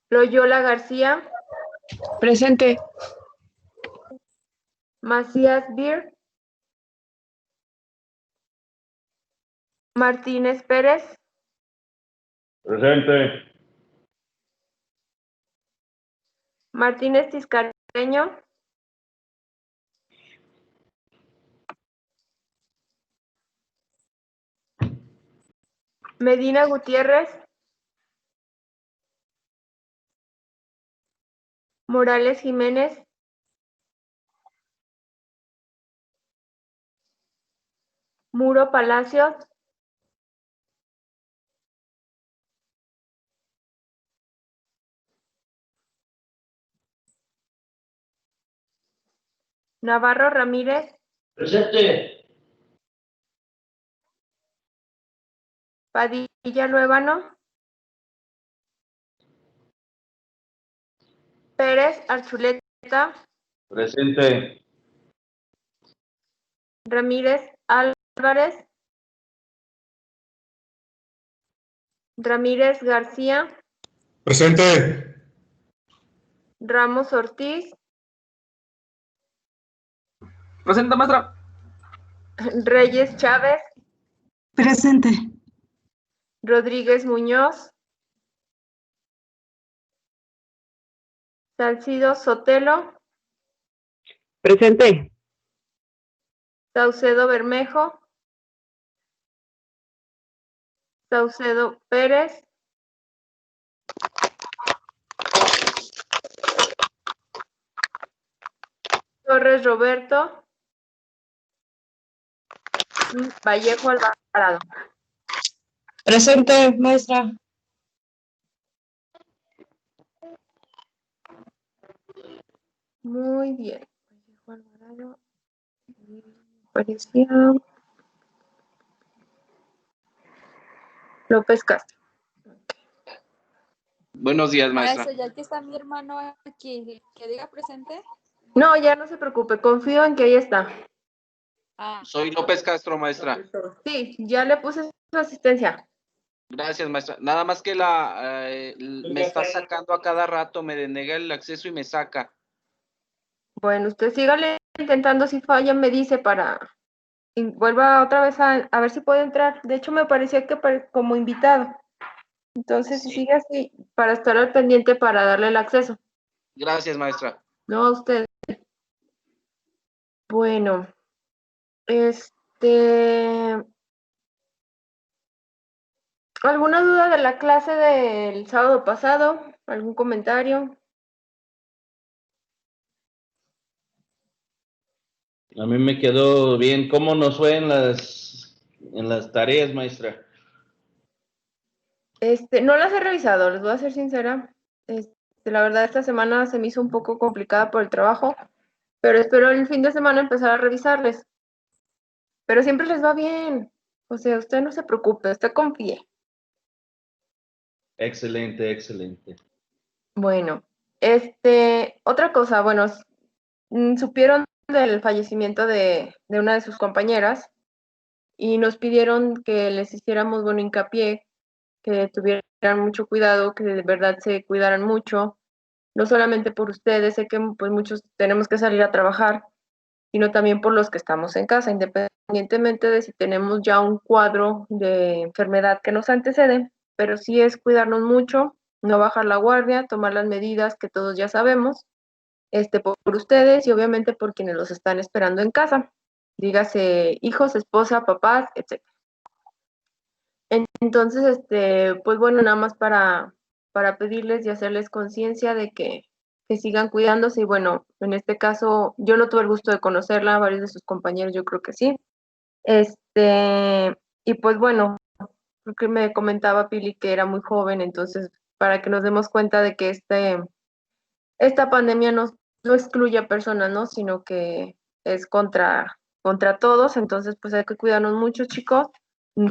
Loyola García, Presente. Macías Bir, Martínez Pérez, Presente. Martínez Tiscareño, Medina Gutiérrez, Morales Jiménez, Muro Palacios, Navarro Ramírez, Presente. Padilla Luébano, Pérez Archuleta, Presente. Ramírez Álvarez, Ramírez García, Presente. Ramos Ortiz, Presente, maestra. Reyes Chávez, Presente. Rodríguez Muñoz, Salcido Sotelo, Presente. Saucedo Bermejo, Saucedo Pérez, Torres Roberto, Vallejo Alvarado. Presente, maestra. Muy bien. Vallejo Alvarado. Parecía López Castro. Buenos días, maestra. Maestra, ya que está mi hermano aquí, que diga presente. No, ya no se preocupe, confío en que ahí está. Soy López Castro, maestra. Sí, ya le puse su asistencia. Gracias, maestra. Nada más que me está sacando a cada rato, me denega el acceso y me saca. Bueno, usted sígale intentando, si falla me dice para... Y vuelva otra vez a ver si puede entrar. De hecho, me parecía que como invitado. Entonces, si sigue así, para estar al pendiente para darle el acceso. Gracias, maestra. No, a usted. Bueno, ¿alguna duda de la clase del sábado pasado? ¿Algún comentario? A mí me quedó bien. ¿Cómo nos fue en las tareas, maestra? No las he revisado, les voy a ser sincera. La verdad, esta semana se me hizo un poco complicada por el trabajo, pero espero el fin de semana empezar a revisarles. Pero siempre les va bien. O sea, usted no se preocupe, usted confíe. Excelente, excelente. Bueno, otra cosa, bueno, supieron del fallecimiento de una de sus compañeras y nos pidieron que les hiciéramos, bueno, hincapié, que tuvieran mucho cuidado, que de verdad se cuidaran mucho, no solamente por ustedes, sé que pues muchos tenemos que salir a trabajar, sino también por los que estamos en casa, independientemente de si tenemos ya un cuadro de enfermedad que nos antecede, pero sí es cuidarnos mucho, no bajar la guardia, tomar las medidas que todos ya sabemos, por ustedes y obviamente por quienes los están esperando en casa, dígase hijos, esposa, papás, etc. Entonces, pues bueno, nada más para pedirles y hacerles conciencia de que sigan cuidándose y bueno, en este caso yo no tuve el gusto de conocerla, varios de sus compañeros yo creo que sí. Y pues bueno, creo que me comentaba Pili que era muy joven, entonces para que nos demos cuenta de que esta pandemia no excluye a personas, ¿no? Sino que es contra todos, entonces pues hay que cuidarnos mucho, chicos.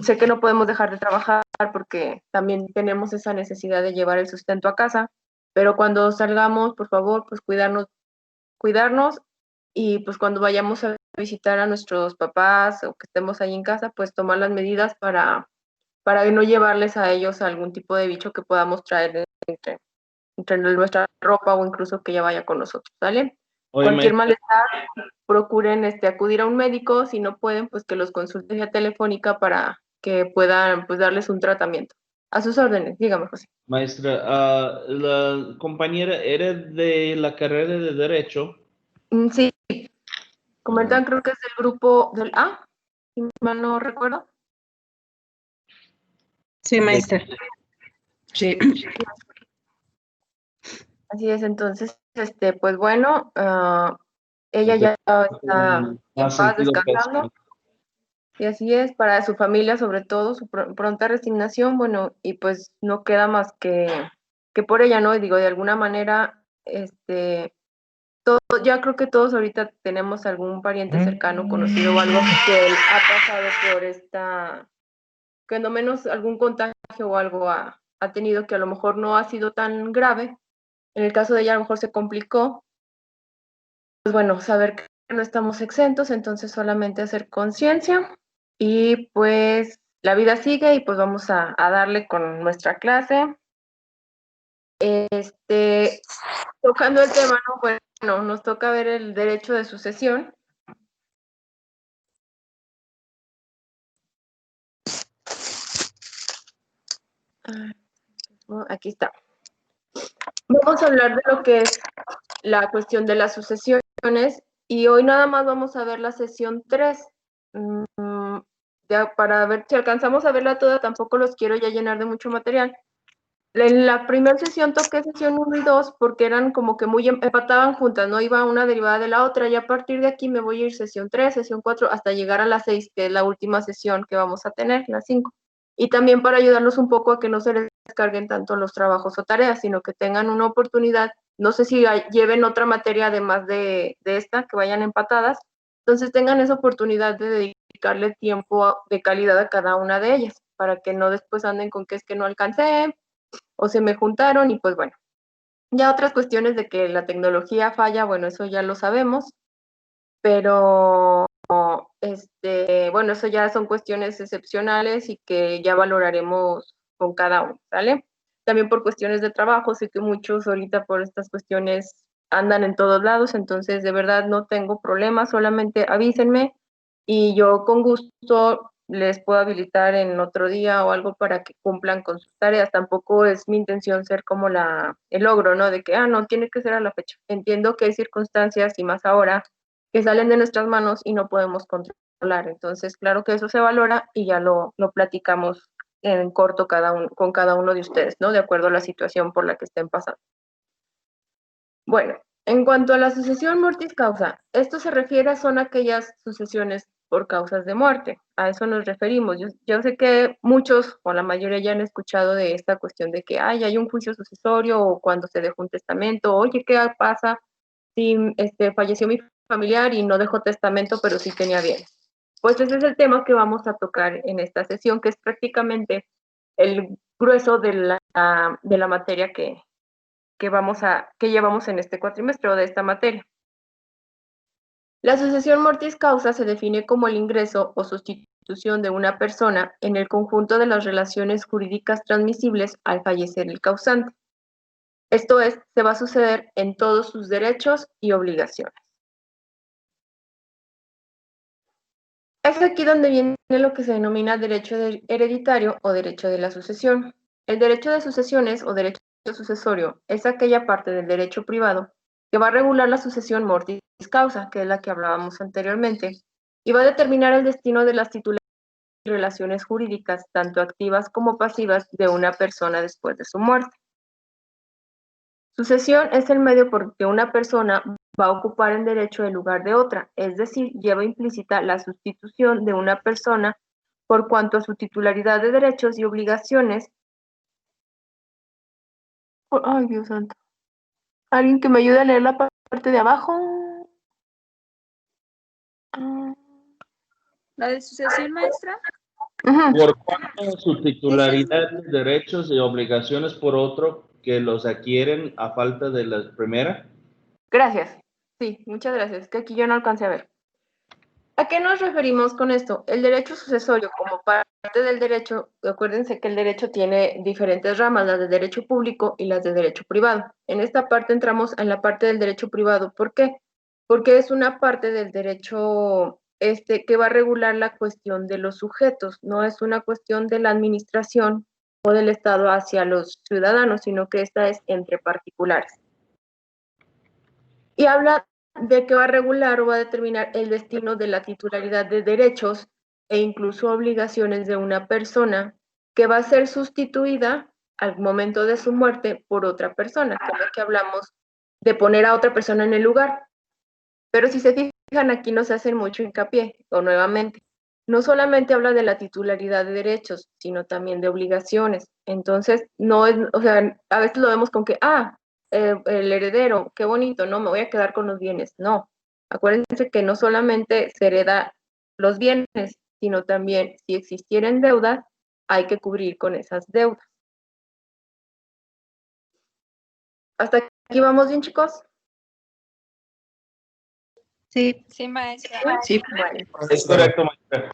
Sé que no podemos dejar de trabajar porque también tenemos esa necesidad de llevar el sustento a casa, pero cuando salgamos, por favor, pues cuidarnos y pues cuando vayamos a visitar a nuestros papás o que estemos ahí en casa, pues tomar las medidas para no llevarles a ellos algún tipo de bicho que podamos traer entre. entre nuestra ropa o incluso que ella vaya con nosotros, ¿vale? Oye, Cualquier maestra, malestar, procuren acudir a un médico, si no pueden, pues que los consulten vía telefónica para que puedan pues darles un tratamiento. A sus órdenes, dígame, José. maestra, la compañera era de la carrera de Derecho. Sí, comentan, creo que es del grupo del A, si mal no recuerdo. Sí, maestra. Sí. Así es, entonces, pues bueno, ella ya está en Más paz, sentido descansando. pésimo. Y así es, para su familia, sobre todo, su pronta resignación, bueno, y pues no queda más que por ella, ¿no? Y digo, de alguna manera, ya creo que todos ahorita tenemos algún pariente cercano, conocido o algo que ha pasado por cuando menos algún contagio o algo ha tenido que a lo mejor no ha sido tan grave. En el caso de ella a lo mejor se complicó. Pues bueno, saber que no estamos exentos, entonces solamente hacer conciencia y pues la vida sigue y pues vamos a darle con nuestra clase. Tocando el tema, ¿no? Bueno, nos toca ver el derecho de sucesión. Aquí está. Vamos a hablar de lo que es la cuestión de las sucesiones y hoy nada más vamos a ver la sesión 3. Ya para ver si alcanzamos a verla toda, tampoco los quiero ya llenar de mucho material. En la primera sesión toqué sesión 1 y 2 porque eran como que muy empataban juntas, no iba una derivada de la otra, y a partir de aquí me voy a ir sesión 3, sesión 4, hasta llegar a la 6, que es la última sesión que vamos a tener, la 5. Y también para ayudarlos un poco a que no se les descarguen tanto los trabajos o tareas, sino que tengan una oportunidad, no sé si lleven otra materia además de esta, que vayan empatadas, entonces tengan esa oportunidad de dedicarle tiempo de calidad a cada una de ellas, para que no después anden con que es que no alcancé, o se me juntaron y pues bueno. Ya otras cuestiones de que la tecnología falla, bueno, eso ya lo sabemos, pero bueno, eso ya son cuestiones excepcionales y que ya valoraremos con cada uno, ¿sale? También por cuestiones de trabajo, sé que muchos ahorita por estas cuestiones andan en todos lados, entonces de verdad no tengo problema, solamente avísenme y yo con gusto les puedo habilitar en otro día o algo para que cumplan con sus tareas. Tampoco es mi intención ser como el logro, ¿no? De que, no, tiene que ser a la fecha. Entiendo que hay circunstancias y más ahora que salen de nuestras manos y no podemos controlar. Entonces, claro que eso se valora y ya lo platicamos en corto con cada uno de ustedes, ¿no? De acuerdo a la situación por la que estén pasando. Bueno, en cuanto a la sucesión mortis causa, esto se refiere son aquellas sucesiones por causas de muerte. A eso nos referimos. Yo sé que muchos o la mayoría ya han escuchado de esta cuestión de que hay un juicio sucesorio o cuando se dejó un testamento. Oye, ¿qué pasa si falleció mi familiar y no dejó testamento, pero sí tenía bienes? Pues ese es el tema que vamos a tocar en esta sesión, que es prácticamente el grueso de la materia que llevamos en este cuatrimestre o de esta materia. La sucesión mortis causa se define como el ingreso o sustitución de una persona en el conjunto de las relaciones jurídicas transmisibles al fallecer el causante. Esto es, se va a suceder en todos sus derechos y obligaciones. Es aquí donde viene lo que se denomina derecho hereditario o derecho de la sucesión. El derecho de sucesiones o derecho sucesorio es aquella parte del derecho privado que va a regular la sucesión mortis causa, que es la que hablábamos anteriormente, y va a determinar el destino de las titularidades y relaciones jurídicas, tanto activas como pasivas, de una persona después de su muerte. Sucesión es el medio por que una persona va a ocupar en derecho el lugar de otra, es decir, lleva implícita la sustitución de una persona por cuanto a su titularidad de derechos y obligaciones. Ay, Dios santo. ¿Alguien que me ayude a leer la parte de abajo? ¿La de sucesión, maestra? Por cuanto su titularidad de derechos y obligaciones por otro que los adquieren a falta de la primera. Gracias. Sí, muchas gracias. Que aquí yo no alcancé a ver. ¿A qué nos referimos con esto? El derecho sucesorio como parte del derecho, acuérdense que el derecho tiene diferentes ramas, las de derecho público y las de derecho privado. En esta parte entramos en la parte del derecho privado. ¿Por qué? Porque es una parte del derecho que va a regular la cuestión de los sujetos, no es una cuestión de la administración o del Estado hacia los ciudadanos, sino que esta es entre particulares. Y habla de que va a regular o va a determinar el destino de la titularidad de derechos e incluso obligaciones de una persona que va a ser sustituida al momento de su muerte por otra persona, como que hablamos de poner a otra persona en el lugar. Pero si se fijan, aquí nos hacen mucho hincapié, o nuevamente, no solamente habla de la titularidad de derechos, sino también de obligaciones. Entonces, no es, o sea, a veces lo vemos con que, el heredero, qué bonito, no, me voy a quedar con los bienes. No, acuérdense que no solamente se hereda los bienes, sino también si existieran deudas, hay que cubrir con esas deudas. ¿Hasta aquí vamos bien, chicos? Sí, Sí, maestra. sí. Bueno. Es correcto, maestra.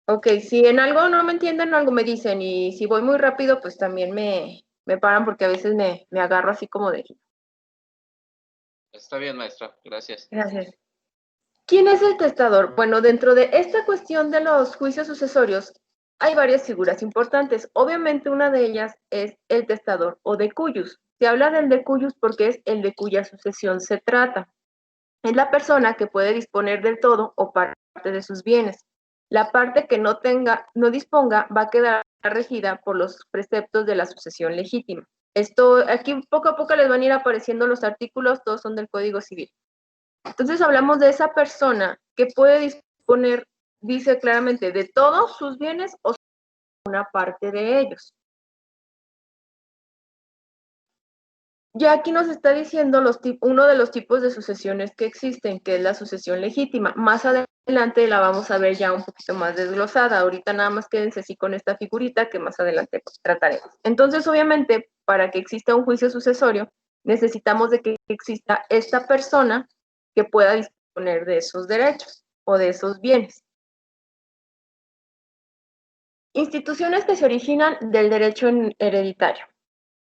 Ok, si en algo no me entienden, algo me dicen, y si voy muy rápido, pues también me paran porque a veces me agarro así como de... Está bien, maestra. Gracias. Gracias. ¿Quién es el testador? Bueno, dentro de esta cuestión de los juicios sucesorios, hay varias figuras importantes. Obviamente una de ellas es el testador o decuyus. Se habla del decuyus porque es el de cuya sucesión se trata. Es la persona que puede disponer del todo o parte de sus bienes. La parte que no disponga, va a quedar regida por los preceptos de la sucesión legítima. Esto, aquí poco a poco les van a ir apareciendo los artículos, todos son del Código Civil. Entonces hablamos de esa persona que puede disponer, dice claramente, de todos sus bienes o una parte de ellos. Ya aquí nos está diciendo uno de los tipos de sucesiones que existen, que es la sucesión legítima. Más adelante la vamos a ver ya un poquito más desglosada. Ahorita nada más quédense así con esta figurita que más adelante trataremos. Entonces, obviamente, para que exista un juicio sucesorio, necesitamos de que exista esta persona que pueda disponer de esos derechos o de esos bienes. Instituciones que se originan del derecho hereditario.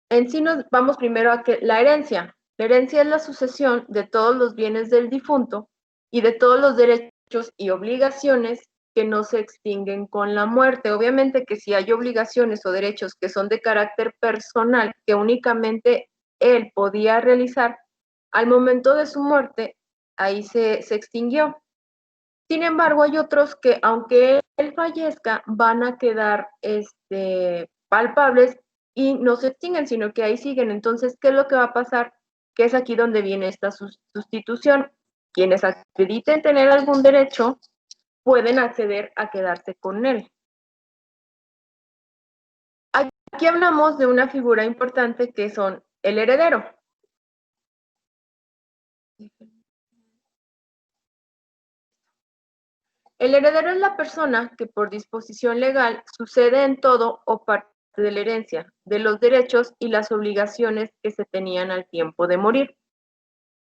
En sí nos vamos primero a que la herencia. La herencia es la sucesión de todos los bienes del difunto y de todos los derechos y obligaciones que no se extinguen con la muerte. Obviamente que si hay obligaciones o derechos que son de carácter personal, que únicamente él podía realizar, al momento de su muerte, ahí se extinguió. Sin embargo, hay otros que, aunque él fallezca, van a quedar palpables y no se extinguen, sino que ahí siguen. Entonces, ¿qué es lo que va a pasar? Que es aquí donde viene esta sustitución. Quienes acrediten tener algún derecho pueden acceder a quedarse con él. Aquí hablamos de una figura importante que son el heredero. El heredero es la persona que por disposición legal sucede en todo o parte de la herencia, de los derechos y las obligaciones que se tenían al tiempo de morir.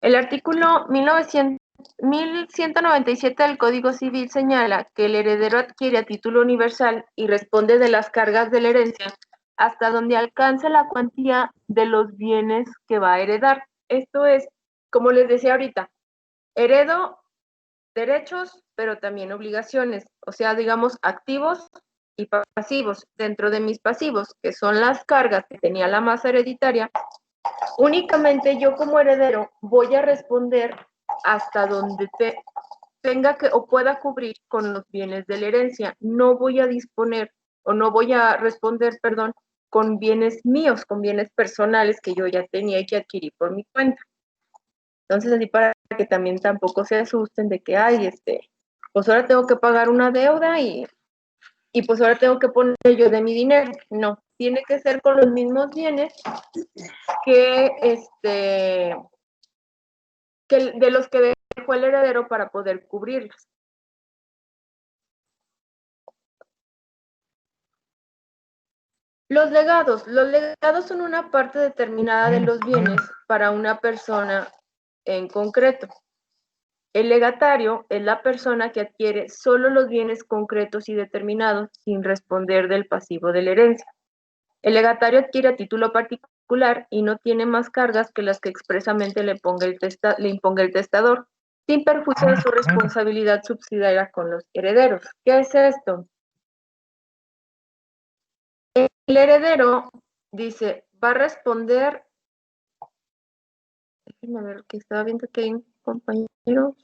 El artículo 1197 del Código Civil señala que el heredero adquiere a título universal y responde de las cargas de la herencia hasta donde alcance la cuantía de los bienes que va a heredar. Esto es, como les decía ahorita, heredo derechos, pero también obligaciones, o sea, digamos, activos y pasivos. Dentro de mis pasivos, que son las cargas que tenía la masa hereditaria, únicamente yo como heredero voy a responder hasta donde tenga que o pueda cubrir con los bienes de la herencia. No voy a disponer o no voy a responder, perdón, con bienes míos, con bienes personales que yo ya tenía y que adquirí por mi cuenta. Entonces, así para que también tampoco se asusten de que, pues ahora tengo que pagar una deuda y pues ahora tengo que poner yo de mi dinero. No, tiene que ser con los mismos bienes que, de los que dejó el heredero para poder cubrirlos. Los legados son una parte determinada de los bienes para una persona en concreto. El legatario es la persona que adquiere solo los bienes concretos y determinados sin responder del pasivo de la herencia. El legatario adquiere a título particular y no tiene más cargas que las que expresamente le imponga el testador, sin perjuicio de su responsabilidad subsidiaria con los herederos. ¿Qué es esto? El heredero dice, va a responder, déjenme ver, que estaba viendo que hay un compañero.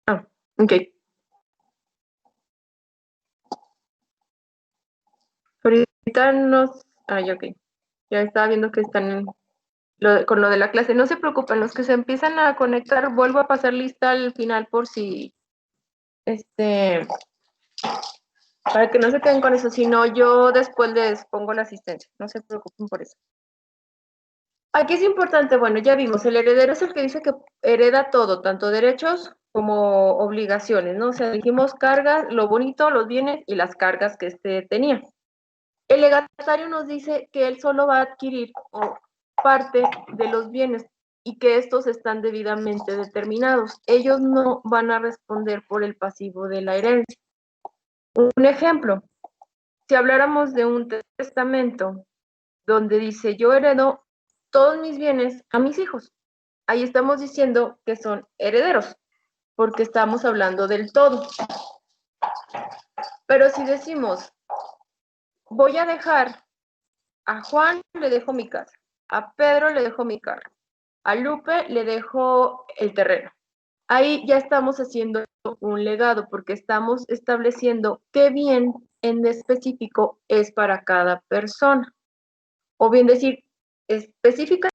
Ah, ok. Ahorita nos, ok. Ya estaba viendo que están con lo de la clase. No se preocupen, los que se empiezan a conectar, vuelvo a pasar lista al final por si, para que no se queden con eso, sino yo después les pongo la asistencia. No se preocupen por eso. Aquí es importante, bueno, ya vimos, el heredero es el que dice que hereda todo, tanto derechos como obligaciones, ¿no? O sea, dijimos cargas, lo bonito, los bienes y las cargas que tenía. El legatario nos dice que él solo va a adquirir parte de los bienes y que estos están debidamente determinados. Ellos no van a responder por el pasivo de la herencia. Un ejemplo, si habláramos de un testamento donde dice yo heredo todos mis bienes a mis hijos, ahí estamos diciendo que son herederos, porque estamos hablando del todo. Pero si decimos, voy a dejar a Juan, le dejo mi casa, a Pedro le dejo mi carro, a Lupe le dejo el terreno. Ahí ya estamos haciendo un legado porque estamos estableciendo qué bien en específico es para cada persona. O bien decir, específicamente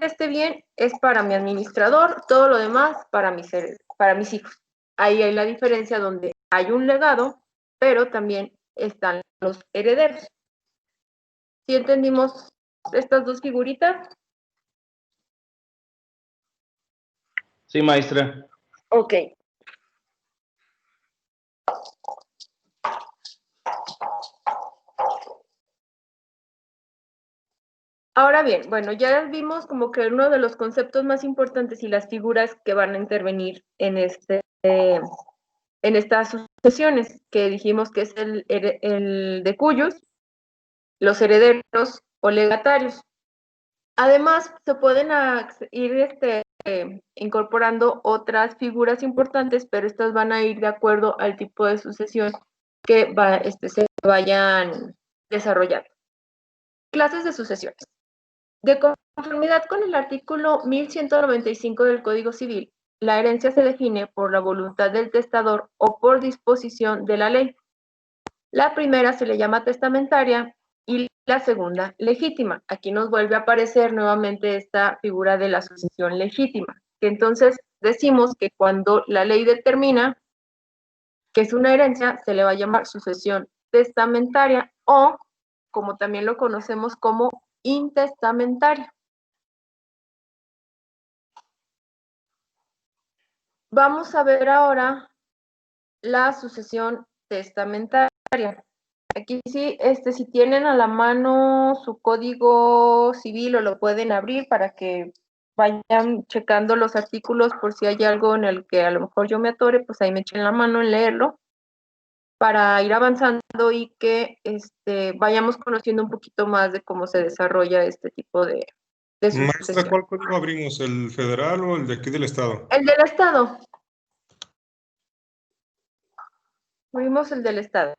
este bien es para mi administrador, todo lo demás para mis hijos. Ahí hay la diferencia donde hay un legado, pero también están los herederos. ¿Sí entendimos estas dos figuritas? Sí, maestra. Ok. Ahora bien, bueno, ya vimos como que uno de los conceptos más importantes y las figuras que van a intervenir en estas sucesiones, que dijimos que es el de cuyos, los herederos o legatarios. Además, se pueden ir incorporando otras figuras importantes, pero estas van a ir de acuerdo al tipo de sucesión que se vayan desarrollando. Clases de sucesiones. De conformidad con el artículo 1195 del Código Civil, la herencia se define por la voluntad del testador o por disposición de la ley. La primera se le llama testamentaria y la segunda legítima. Aquí nos vuelve a aparecer nuevamente esta figura de la sucesión legítima, que entonces decimos que cuando la ley determina que es una herencia, se le va a llamar sucesión testamentaria o, como también lo conocemos como intestamentaria. Vamos a ver ahora la sucesión testamentaria. Aquí sí, si tienen a la mano su código civil o lo pueden abrir para que vayan checando los artículos por si hay algo en el que a lo mejor yo me atore, pues ahí me echen la mano en leerlo para ir avanzando y que vayamos conociendo un poquito más de cómo se desarrolla este tipo de Maestra, sucesión. ¿cuál código abrimos? ¿El federal o el de aquí del estado? El del estado. Abrimos el del estado.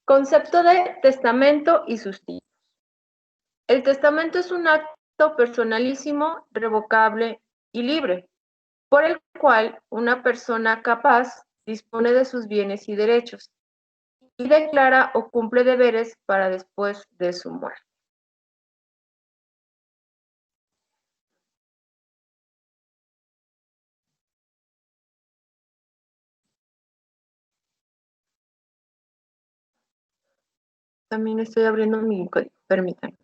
Concepto de testamento y sus tipos. El testamento es un acto personalísimo, revocable y libre, por el cual una persona capaz dispone de sus bienes y derechos y declara o cumple deberes para después de su muerte. También estoy abriendo mi código, permítanme.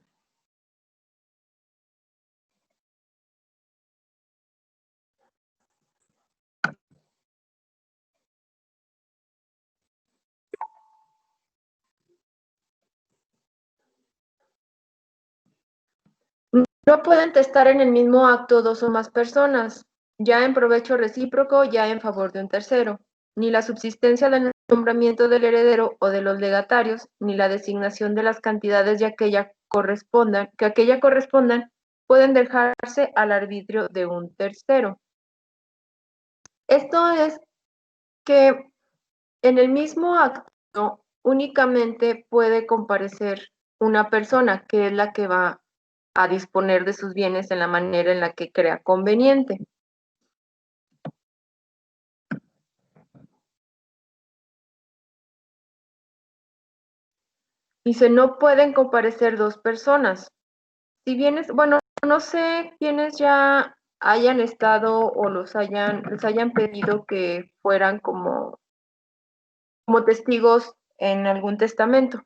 No pueden testar en el mismo acto dos o más personas, ya en provecho recíproco, ya en favor de un tercero, ni la subsistencia del nombramiento del heredero o de los legatarios, ni la designación de las cantidades de aquella correspondan, pueden dejarse al arbitrio de un tercero. Esto es que en el mismo acto únicamente puede comparecer una persona, que es la que va a disponer de sus bienes en la manera en la que crea conveniente. Dice, no pueden comparecer dos personas. Si bien bueno, no sé quiénes ya hayan estado o les hayan pedido que fueran como testigos en algún testamento.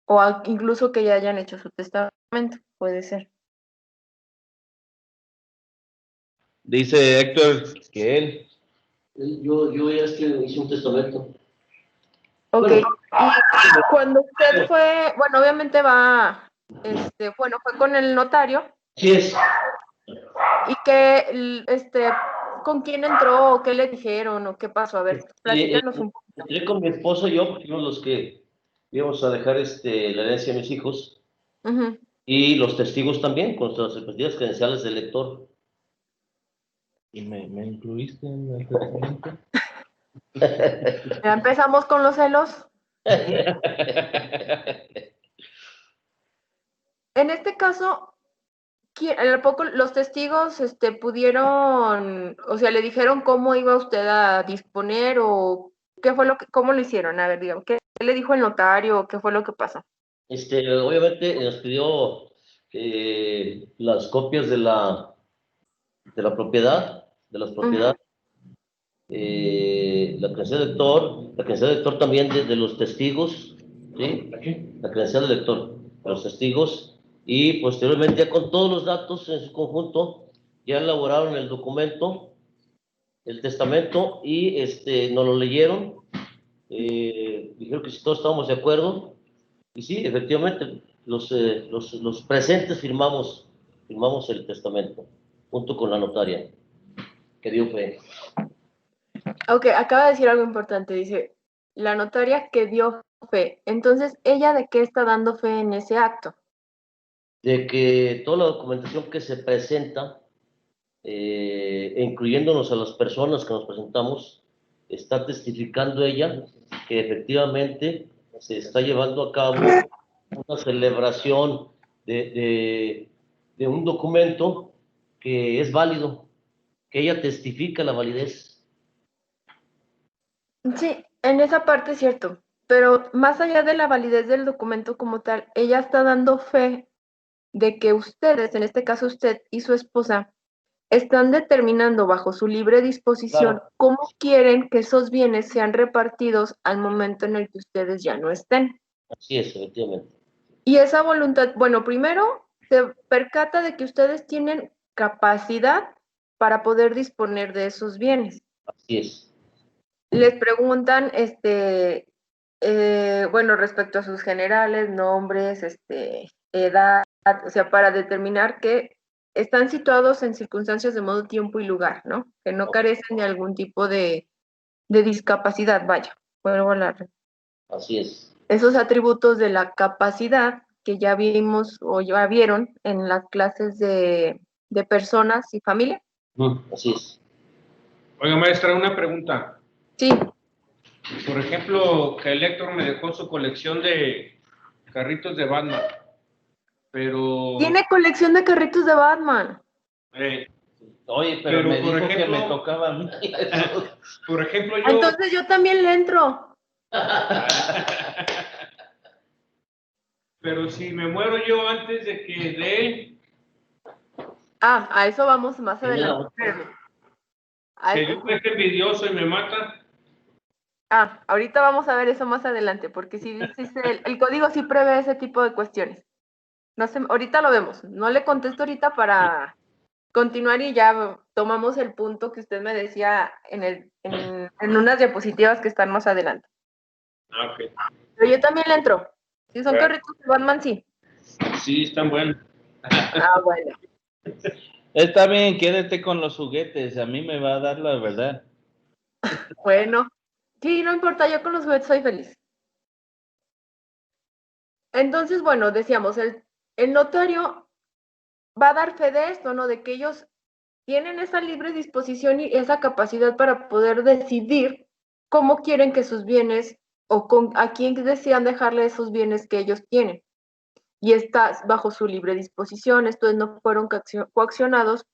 O incluso que ya hayan hecho su testamento, puede ser. Dice Héctor que él. Yo ya hice un testamento. Ok, y cuando usted fue, bueno, obviamente fue con el notario. Sí es. ¿Y qué, con quién entró, o qué le dijeron, o qué pasó? A ver, platícanos un poco. Entré con mi esposo y yo, porque fuimos los que íbamos a dejar la herencia a mis hijos, y los testigos también, con sus respectivas credenciales de lector. ¿Y me incluiste en el testamento? Ya empezamos con los celos. En este caso, los testigos pudieron, o sea, le dijeron cómo iba usted a disponer, o qué fue cómo lo hicieron. A ver, digamos, ¿qué le dijo el notario, o qué fue lo que pasó? Obviamente nos pidió las copias de la propiedad, de las propiedades, la credencial de lector también de los testigos, ¿sí? La credencial de lector de los testigos, y posteriormente ya con todos los datos en su conjunto, ya elaboraron el documento, el testamento, y nos lo leyeron, dijeron que si todos estábamos de acuerdo, y sí, efectivamente, los presentes firmamos el testamento, junto con la notaria, que dio fe. Ok, acaba de decir algo importante, dice, la notaria que dio fe. Entonces, ¿ella de qué está dando fe en ese acto? De que toda la documentación que se presenta, incluyéndonos a las personas que nos presentamos, está testificando ella que efectivamente se está llevando a cabo una celebración de un documento que es válido, que ella testifica la validez. Sí, en esa parte es cierto, pero más allá de la validez del documento como tal, ella está dando fe de que ustedes, en este caso usted y su esposa, están determinando bajo su libre disposición cómo quieren que esos bienes sean repartidos al momento en el que ustedes ya no estén. Así es, efectivamente. Y esa voluntad, bueno, primero se percata de que ustedes tienen capacidad para poder disponer de esos bienes. Así es. Les preguntan, bueno, respecto a sus generales, nombres, edad, o sea, para determinar que están situados en circunstancias de modo, tiempo y lugar, ¿no? Que no carecen de algún tipo de discapacidad, vaya, vuelvo a hablar. Así es. Esos atributos de la capacidad que ya vimos o ya vieron en las clases de personas y familia. Así es. Oiga, maestra, una pregunta. Sí. Por ejemplo, que el Héctor me dejó su colección de carritos de Batman, pero... Tiene colección de carritos de Batman. Oye, pero me dijo que me tocaba a mí. Por ejemplo, yo... Entonces yo también le entro. Pero si me muero yo antes de él... Ah, a eso vamos más adelante. Si yo fuese envidioso y me mata... Ah, ahorita vamos a ver eso más adelante, porque sí, el código sí prevé ese tipo de cuestiones. No sé, ahorita lo vemos. No le contesto ahorita para continuar y ya tomamos el punto que usted me decía en unas diapositivas que están más adelante. Ah, ok. Pero yo también le entro. Si son carritos de Batman, sí. Sí, están buenos. Ah, bueno. Está bien, quédate con los juguetes. A mí me va a dar la verdad. Bueno. Sí, no importa, yo con los juguetes soy feliz. Entonces, bueno, decíamos, el notario va a dar fe de esto, ¿no? De que ellos tienen esa libre disposición y esa capacidad para poder decidir cómo quieren que sus bienes o a quién desean dejarle esos bienes que ellos tienen. Y está bajo su libre disposición, estos no fueron coaccionados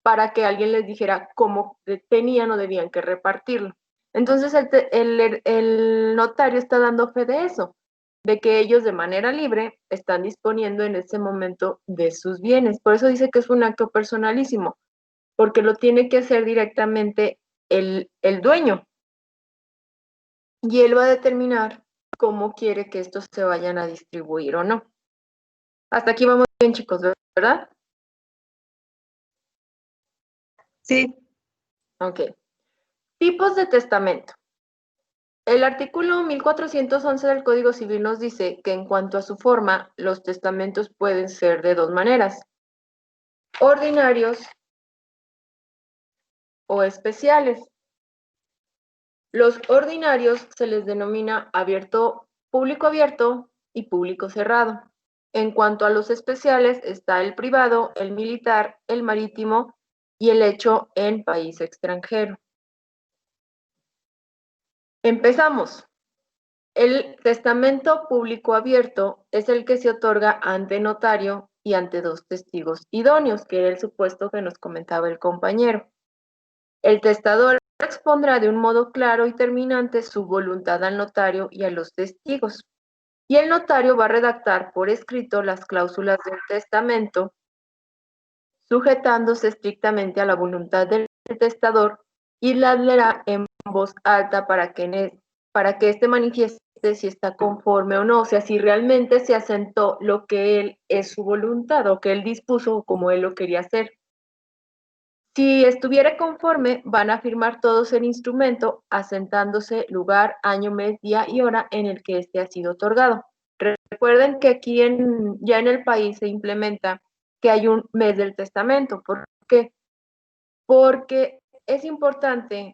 para que alguien les dijera cómo tenían o debían que repartirlo. Entonces el notario está dando fe de eso, de que ellos de manera libre están disponiendo en ese momento de sus bienes. Por eso dice que es un acto personalísimo, porque lo tiene que hacer directamente el dueño. Y él va a determinar cómo quiere que estos se vayan a distribuir o no. Hasta aquí vamos bien, chicos, ¿verdad? Sí. Ok. Tipos de testamento. El artículo 1411 del Código Civil nos dice que en cuanto a su forma, los testamentos pueden ser de dos maneras: ordinarios o especiales. Los ordinarios se les denomina público abierto y público cerrado. En cuanto a los especiales, está el privado, el militar, el marítimo y el hecho en país extranjero. Empezamos. El testamento público abierto es el que se otorga ante notario y ante dos testigos idóneos, que era el supuesto que nos comentaba el compañero. El testador expondrá de un modo claro y terminante su voluntad al notario y a los testigos. Y el notario va a redactar por escrito las cláusulas del testamento, sujetándose estrictamente a la voluntad del testador, y las leerá en voz alta para que éste manifieste si está conforme o no, o sea, si realmente se asentó lo que él es su voluntad o que él dispuso como él lo quería hacer. Si estuviera conforme, van a firmar todos el instrumento, asentándose lugar, año, mes, día y hora en el que este ha sido otorgado. Recuerden que aquí ya en el país se implementa que hay un mes del testamento. ¿Por qué? Porque es importante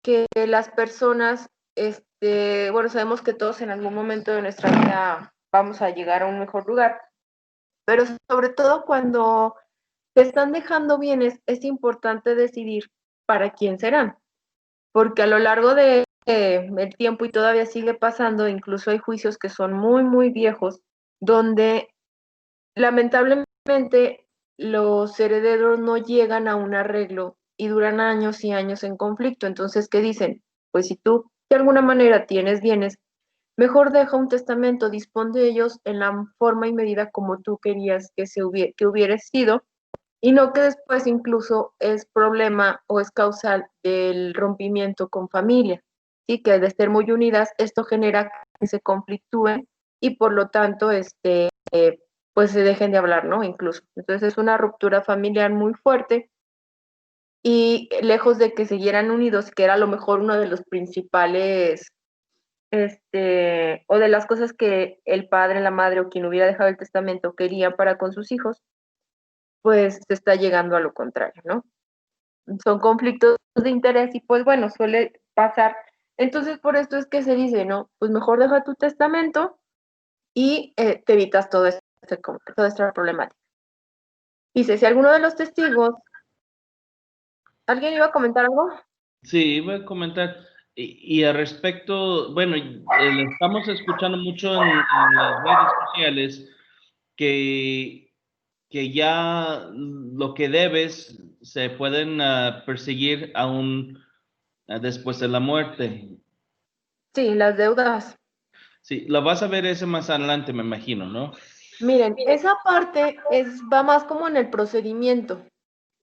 que las personas, bueno, sabemos que todos en algún momento de nuestra vida vamos a llegar a un mejor lugar, pero sobre todo cuando te están dejando bienes, es importante decidir para quién serán, porque a lo largo del tiempo, y todavía sigue pasando, incluso hay juicios que son muy, muy viejos, donde lamentablemente los herederos no llegan a un arreglo y duran años y años en conflicto. Entonces, ¿qué dicen? Pues si tú de alguna manera tienes bienes, mejor deja un testamento, dispón de ellos en la forma y medida como tú querías que hubiera sido, y no que después incluso es problema o es causal del rompimiento con familia, ¿sí? Que de ser muy unidas, esto genera que se conflictúen y por lo tanto, pues se dejen de hablar, ¿no? Incluso. Entonces es una ruptura familiar muy fuerte y lejos de que siguieran unidos, que era a lo mejor uno de los principales, o de las cosas que el padre, la madre o quien hubiera dejado el testamento querían para con sus hijos, pues se está llegando a lo contrario, ¿no? Son conflictos de interés y pues bueno, suele pasar. Entonces por esto es que se dice, ¿no? Pues mejor deja tu testamento y te evitas toda esta problemática. Dice, si alguno de los testigos, ¿alguien iba a comentar algo? Sí, iba a comentar. Y al respecto, bueno, lo estamos escuchando mucho en las redes sociales que ya lo que debes se pueden perseguir aún después de la muerte. Sí, las deudas. Sí, lo vas a ver ese más adelante, me imagino, ¿no? Miren, esa parte va más como en el procedimiento,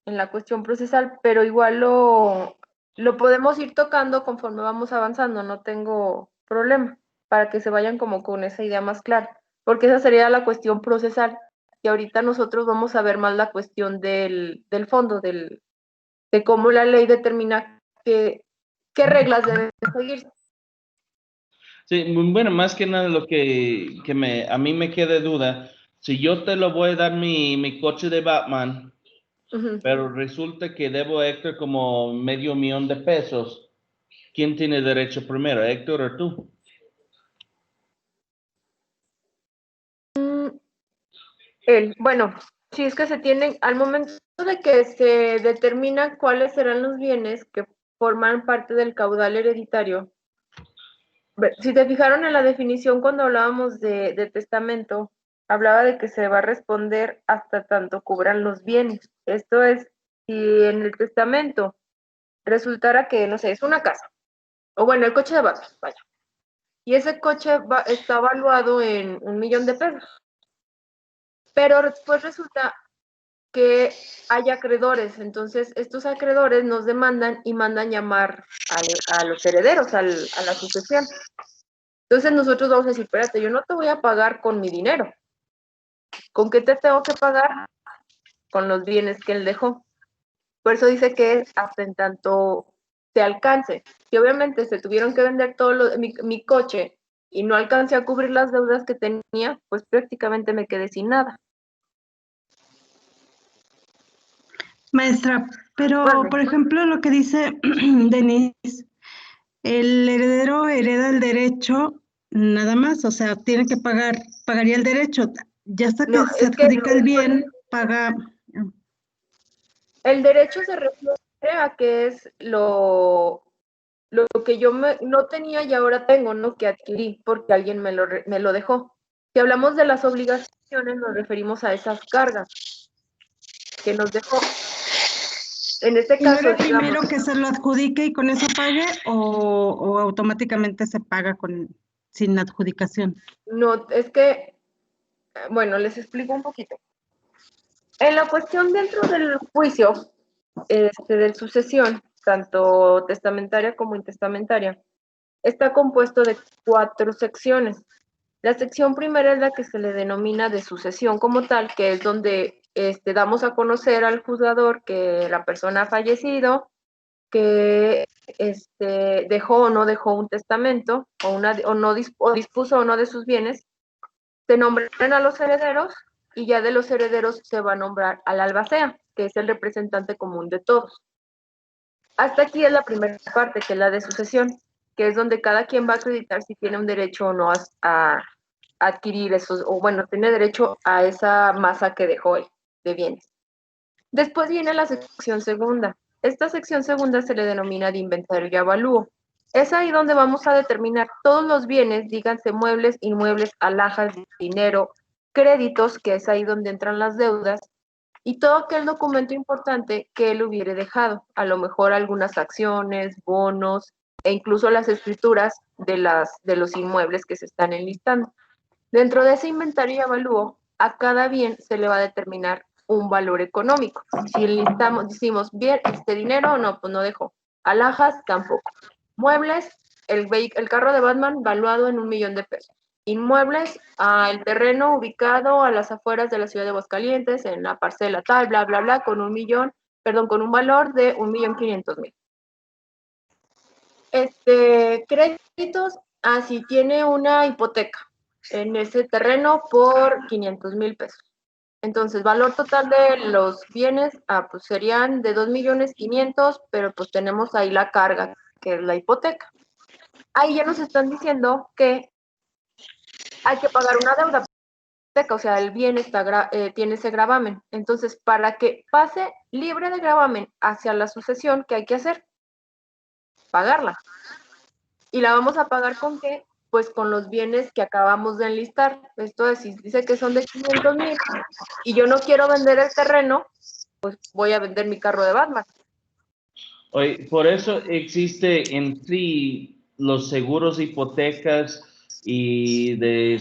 en la cuestión procesal, pero igual lo podemos ir tocando conforme vamos avanzando, no tengo problema, para que se vayan como con esa idea más clara, porque esa sería la cuestión procesal, y ahorita nosotros vamos a ver más la cuestión del fondo, de cómo la ley determina qué reglas deben seguir. Sí, bueno, más que nada lo que a mí me queda duda, si yo te lo voy a dar mi coche de Batman, Ujú. pero resulta que debo a Héctor como $500,000, ¿quién tiene derecho primero, Héctor o tú? Bueno, si es que se tienen, al momento de que se determina cuáles serán los bienes que forman parte del caudal hereditario, si te fijaron en la definición cuando hablábamos de testamento, hablaba de que se va a responder hasta tanto cubran los bienes. Esto es, si en el testamento resultara que, no sé, es una casa, o bueno, el coche de Batman, vaya, y ese coche está valuado en $1,000,000, pero después resulta que hay acreedores, entonces estos acreedores nos demandan y mandan llamar a los herederos, a la sucesión. Entonces nosotros vamos a decir, espérate, yo no te voy a pagar con mi dinero. ¿Con qué te tengo que pagar? Con los bienes que él dejó. Por eso dice que es hasta en tanto se alcance. Si obviamente se tuvieron que vender mi coche y no alcancé a cubrir las deudas que tenía, pues prácticamente me quedé sin nada. Maestra, pero Mande. por ejemplo lo que dice Denise, el heredero hereda el derecho nada más, o sea, tiene que pagaría el derecho. Ya hasta que No, se es que adjudica el bien, paga. el derecho se refiere a que es lo que yo no tenía y ahora tengo, ¿no? Que adquirí porque alguien me lo dejó. Si hablamos de las obligaciones, nos referimos a esas cargas que nos dejó. En este ¿Y no caso, era primero digamos, que se lo adjudique y con eso pague o automáticamente se paga sin adjudicación? no, es que, bueno, les explico un poquito. En la cuestión dentro del juicio de sucesión, tanto testamentaria como intestamentaria, está compuesto de 4 secciones. La sección primera es la que se le denomina de sucesión como tal, que es donde damos a conocer al juzgador que la persona ha fallecido, que dejó o no dejó un testamento, o dispuso o no de sus bienes. Se nombran a los herederos y ya de los herederos se va a nombrar al albacea, que es el representante común de todos. Hasta aquí es la primera parte, que es la de sucesión, que es donde cada quien va a acreditar si tiene un derecho o no a adquirir esos, o bueno, tiene derecho a esa masa que dejó él de bienes. Después viene la sección segunda. Esta sección segunda se le denomina de inventario y avalúo. Es ahí donde vamos a determinar todos los bienes, díganse muebles, inmuebles, alhajas, dinero, créditos, que es ahí donde entran las deudas, y todo aquel documento importante que él hubiere dejado, a lo mejor algunas acciones, bonos e incluso las escrituras de los inmuebles que se están enlistando. Dentro de ese inventario y avalúo, a cada bien se le va a determinar un valor económico. Si enlistamos, decimos, bien, dinero, no, pues no dejó. Alhajas, tampoco. Muebles, el carro de Batman valuado en $1,000,000. Inmuebles, el terreno ubicado a las afueras de la ciudad de Aguascalientes, en la parcela tal, bla, bla, bla, con un valor de $1,500,000. Créditos, si tiene una hipoteca en ese terreno por $500,000. Entonces, valor total de los bienes, pues serían de 2,500,000, pero pues tenemos ahí la carga, que es la hipoteca. Ahí ya nos están diciendo que hay que pagar una deuda, o sea, el bien tiene ese gravamen. Entonces, para que pase libre de gravamen hacia la sucesión, ¿qué hay que hacer? Pagarla. ¿Y la vamos a pagar con qué? Pues con los bienes que acabamos de enlistar. Esto es, si dice que son de 500,000 y yo no quiero vender el terreno, pues voy a vender mi carro de Batman. Oye, por eso existe en sí los seguros hipotecas y de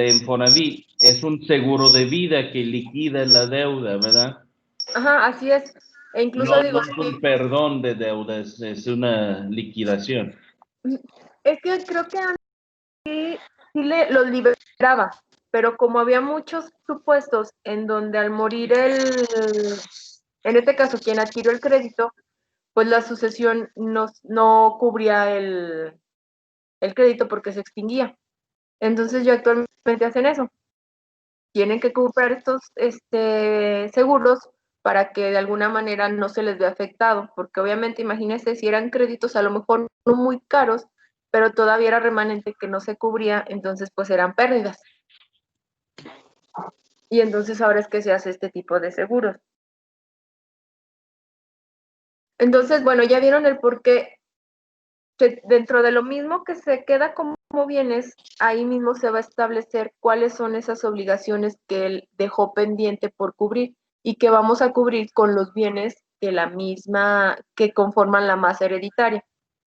Infonavit. Es un seguro de vida que liquida la deuda, ¿verdad? Ajá, así es. E incluso No, digo, no es un perdón de deuda, es una liquidación. es que creo que antes sí los liberaba, pero como había muchos supuestos en donde al morir en este caso, quien adquirió el crédito, pues la sucesión no cubría el crédito porque se extinguía. Entonces ya actualmente hacen eso. Tienen que comprar estos seguros para que de alguna manera no se les vea afectado, porque obviamente imagínense si eran créditos a lo mejor no muy caros, pero todavía era remanente que no se cubría, entonces pues eran pérdidas. Y entonces ahora es que se hace este tipo de seguros. Entonces, bueno, ya vieron el por qué. Dentro de lo mismo que se queda como bienes, ahí mismo se va a establecer cuáles son esas obligaciones que él dejó pendiente por cubrir y que vamos a cubrir con los bienes de la misma que conforman la masa hereditaria.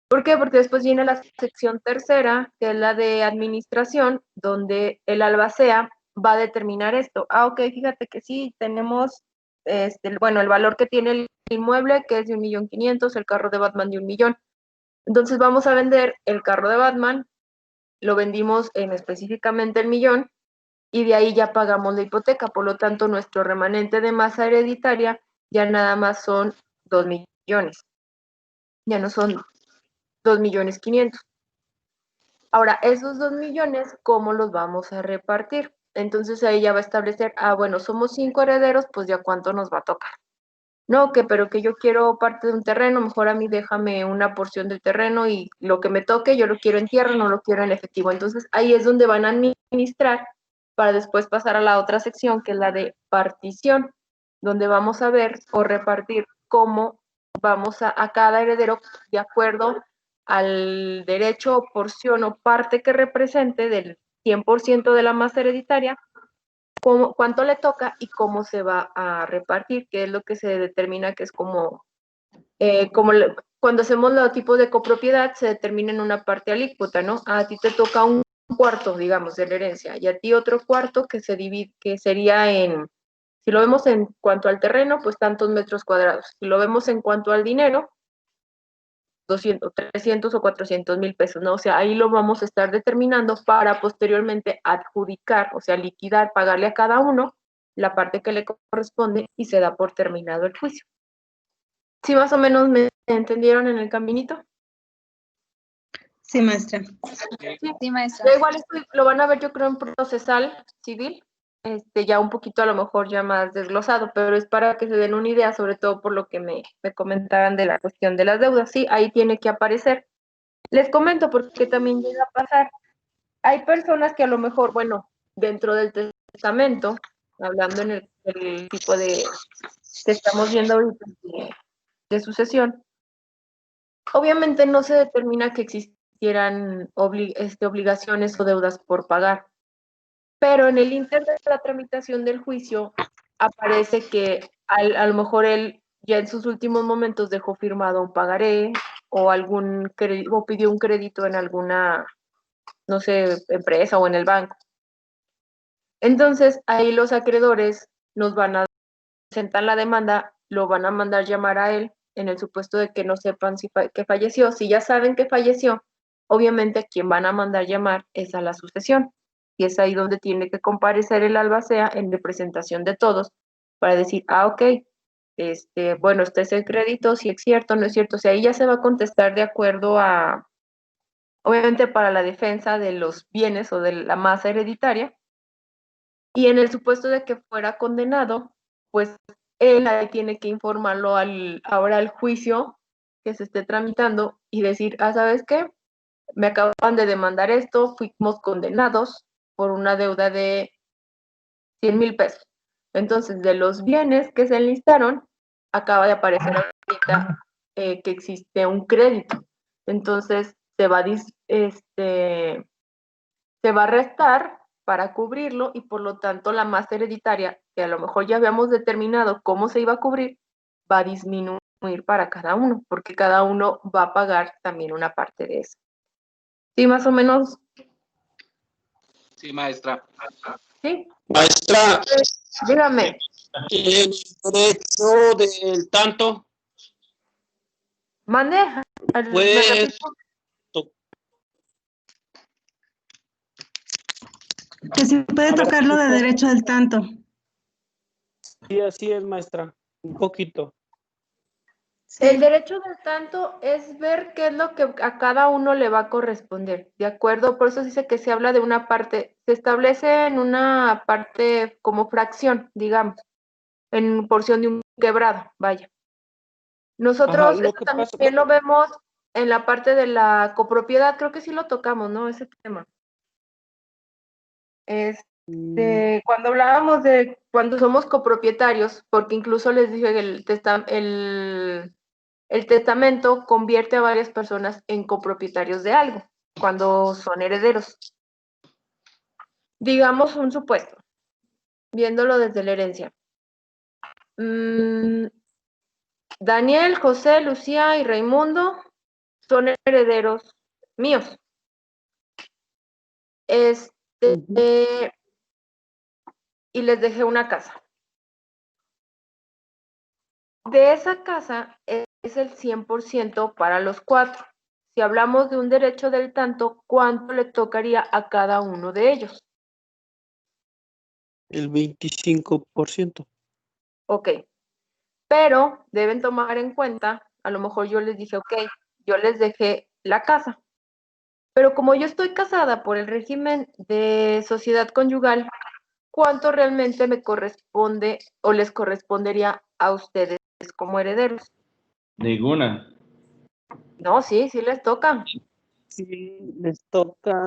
¿Por qué? Porque después viene la sección tercera, que es la de administración, donde el albacea va a determinar esto. Ah, ok, fíjate que sí, tenemos, bueno, el valor que tiene el inmueble, que es de 1.500.000, el carro de Batman de 1.000.000. Entonces vamos a vender el carro de Batman, lo vendimos en específicamente el 1.000.000 y de ahí ya pagamos la hipoteca. Por lo tanto, nuestro remanente de masa hereditaria ya nada más son 2.000.000. Ya no son 2.500.000. Ahora, esos 2.000.000, ¿cómo los vamos a repartir? Entonces ahí ya va a establecer, bueno, somos 5 herederos, pues ya cuánto nos va a tocar. No, pero que yo quiero parte de un terreno, mejor a mí déjame una porción del terreno y lo que me toque yo lo quiero en tierra, no lo quiero en efectivo. Entonces ahí es donde van a administrar para después pasar a la otra sección, que es la de partición, donde vamos a ver o repartir cómo vamos a cada heredero de acuerdo al derecho, porción o parte que represente del 100% de la masa hereditaria, cuánto le toca y cómo se va a repartir, que es lo que se determina que es como cuando hacemos los tipos de copropiedad, se determina en una parte alícuota, ¿no? A ti te toca un cuarto, digamos, de la herencia, y a ti otro cuarto que se divide, que sería si lo vemos en cuanto al terreno, pues tantos metros cuadrados. Si lo vemos en cuanto al dinero, 200, 300 o 400.000 pesos, ¿no? O sea, ahí lo vamos a estar determinando para posteriormente adjudicar, o sea, liquidar, pagarle a cada uno la parte que le corresponde y se da por terminado el juicio. ¿Sí más o menos me entendieron en el caminito? Sí, maestra. Sí, maestra. Ya igual esto lo van a ver yo creo en procesal civil, ya un poquito a lo mejor ya más desglosado, pero es para que se den una idea, sobre todo por lo que me comentaban de la cuestión de las deudas. Sí, ahí tiene que aparecer. Les comento porque también llega a pasar. Hay personas que a lo mejor, bueno, dentro del testamento, hablando en el tipo de que estamos viendo ahorita de sucesión, obviamente no se determina que existieran obligaciones o deudas por pagar, pero en el inter de la tramitación del juicio aparece que a lo mejor él ya en sus últimos momentos dejó firmado un pagaré o o pidió un crédito en alguna, no sé, empresa o en el banco. Entonces ahí los acreedores nos van a presentar la demanda, lo van a mandar llamar a él en el supuesto de que no sepan que falleció. Si ya saben que falleció, obviamente a quien van a mandar llamar es a la sucesión. Y es ahí donde tiene que comparecer el albacea en representación de todos para decir, ok, bueno, este es el crédito, si es cierto, no es cierto. O sea, ahí ya se va a contestar de acuerdo a, obviamente para la defensa de los bienes o de la masa hereditaria. Y en el supuesto de que fuera condenado, pues él ahí tiene que informarlo ahora al juicio que se esté tramitando y decir, ¿sabes qué? Me acaban de demandar esto, fuimos condenados por una deuda de 100.000 pesos. Entonces, de los bienes que se enlistaron, acaba de aparecer ahorita que existe un crédito. Entonces, se va a restar para cubrirlo y por lo tanto la masa hereditaria, que a lo mejor ya habíamos determinado cómo se iba a cubrir, va a disminuir para cada uno, porque cada uno va a pagar también una parte de eso. ¿Sí, más o menos? Sí, maestra. ¿Sí? Maestra, Dígame. el derecho del tanto Maneja. puede Que si puede tocar lo de derecho del tanto. Sí, así es, maestra, un poquito. El derecho del tanto es ver qué es lo que a cada uno le va a corresponder, ¿de acuerdo? Por eso dice que se habla de una parte, se establece en una parte como fracción, digamos, en porción de un quebrado, vaya. Nosotros lo esto que pasa, también lo vemos en la parte de la copropiedad, creo que sí lo tocamos, ¿no? Ese tema. Cuando hablábamos de cuando somos copropietarios, porque incluso les dije que el testamento convierte a varias personas en copropietarios de algo, cuando son herederos. Digamos un supuesto, viéndolo desde la herencia. Daniel, José, Lucía y Raimundo son herederos míos. Y les dejé una casa. De esa casa es el 100% para los 4. Si hablamos de un derecho del tanto, ¿cuánto le tocaría a cada uno de ellos? el 25%. Ok. Pero deben tomar en cuenta, a lo mejor yo les dije, ok, yo les dejé la casa. Pero como yo estoy casada por el régimen de sociedad conyugal, ¿cuánto realmente me corresponde o les correspondería a ustedes como herederos? Ninguna. No, sí les toca. Sí, les toca,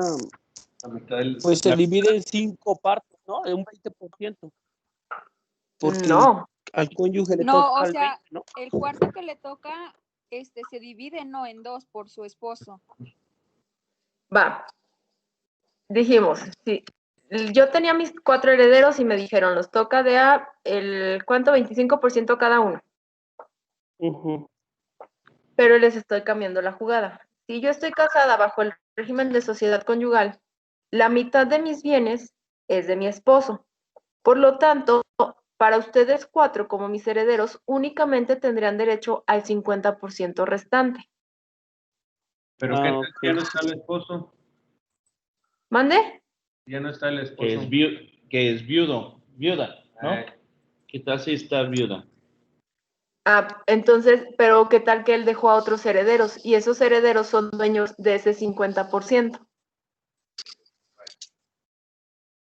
La mitad del- pues se divide en 5 partes, ¿no? De un 20%. Porque No, al cónyuge le No, toca o al sea, 20, ¿no? el cuarto que le toca, se divide no en 2 por su esposo. va. Dijimos, sí. Yo tenía mis 4 herederos y me dijeron, los toca de ¿cuánto? 25% cada uno. Ujú. Pero les estoy cambiando la jugada. Si yo estoy casada bajo el régimen de sociedad conyugal, la mitad de mis bienes es de mi esposo. Por lo tanto, para ustedes 4 como mis herederos, únicamente tendrían derecho al 50% restante. ¿Pero qué tal Ok. que ya no está el esposo? ¿Mande? Ya no está el Que esposo. es viuda, ¿no? Ay, ¿Qué tal si está viuda? Entonces, pero ¿qué tal que él dejó a otros herederos? Y esos herederos son dueños de ese 50%.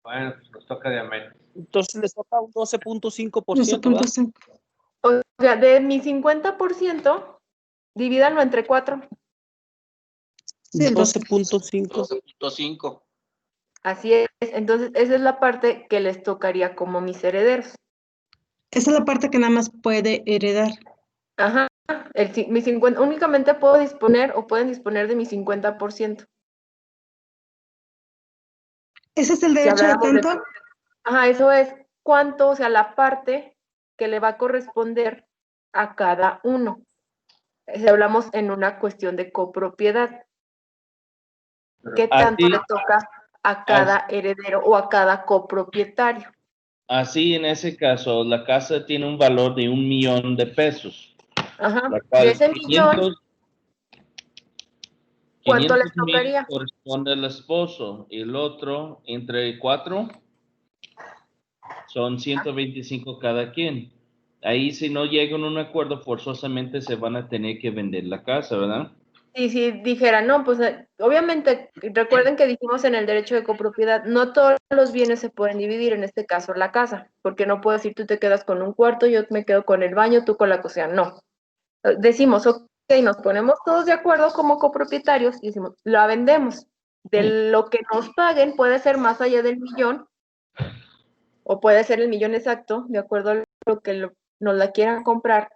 bueno, pues nos toca de amén. Entonces les toca un 12.5%, ¿verdad? 12.5. O sea, de mi 50%, divídanlo entre 4. Sí, el 12. 12.5. 12.5. Así es. Entonces, esa es la parte que les tocaría como mis herederos. Esa es la parte que nada más puede heredar. Ajá. Mi 50, únicamente puedo disponer o pueden disponer de mi 50%. ¿Ese es el Si derecho de habláramos de... tanto? Ajá, eso es cuánto, o sea, la parte que le va a corresponder a cada uno. Si hablamos en una cuestión de copropiedad, ¿qué tanto Así, le toca a cada heredero o a cada copropietario? así en ese caso, la casa tiene un valor de 1,000,000 de pesos, Ajá. la De cual ese millón, ¿cuánto les 500,000 tocaría? corresponde al esposo y el otro, entre 4, son 125 cada quien. Ahí si no llegan a un acuerdo, forzosamente se van a tener que vender la casa, ¿verdad? Y si dijera, no, pues obviamente, recuerden que dijimos en el derecho de copropiedad, no todos los bienes se pueden dividir, en este caso la casa, porque no puedo decir tú te quedas con un cuarto, yo me quedo con el baño, tú con la cocina, no. Decimos, ok, nos ponemos todos de acuerdo como copropietarios y decimos, la vendemos. De lo que nos paguen puede ser más allá del millón, o puede ser el millón exacto, de acuerdo a lo que nos la quieran comprar.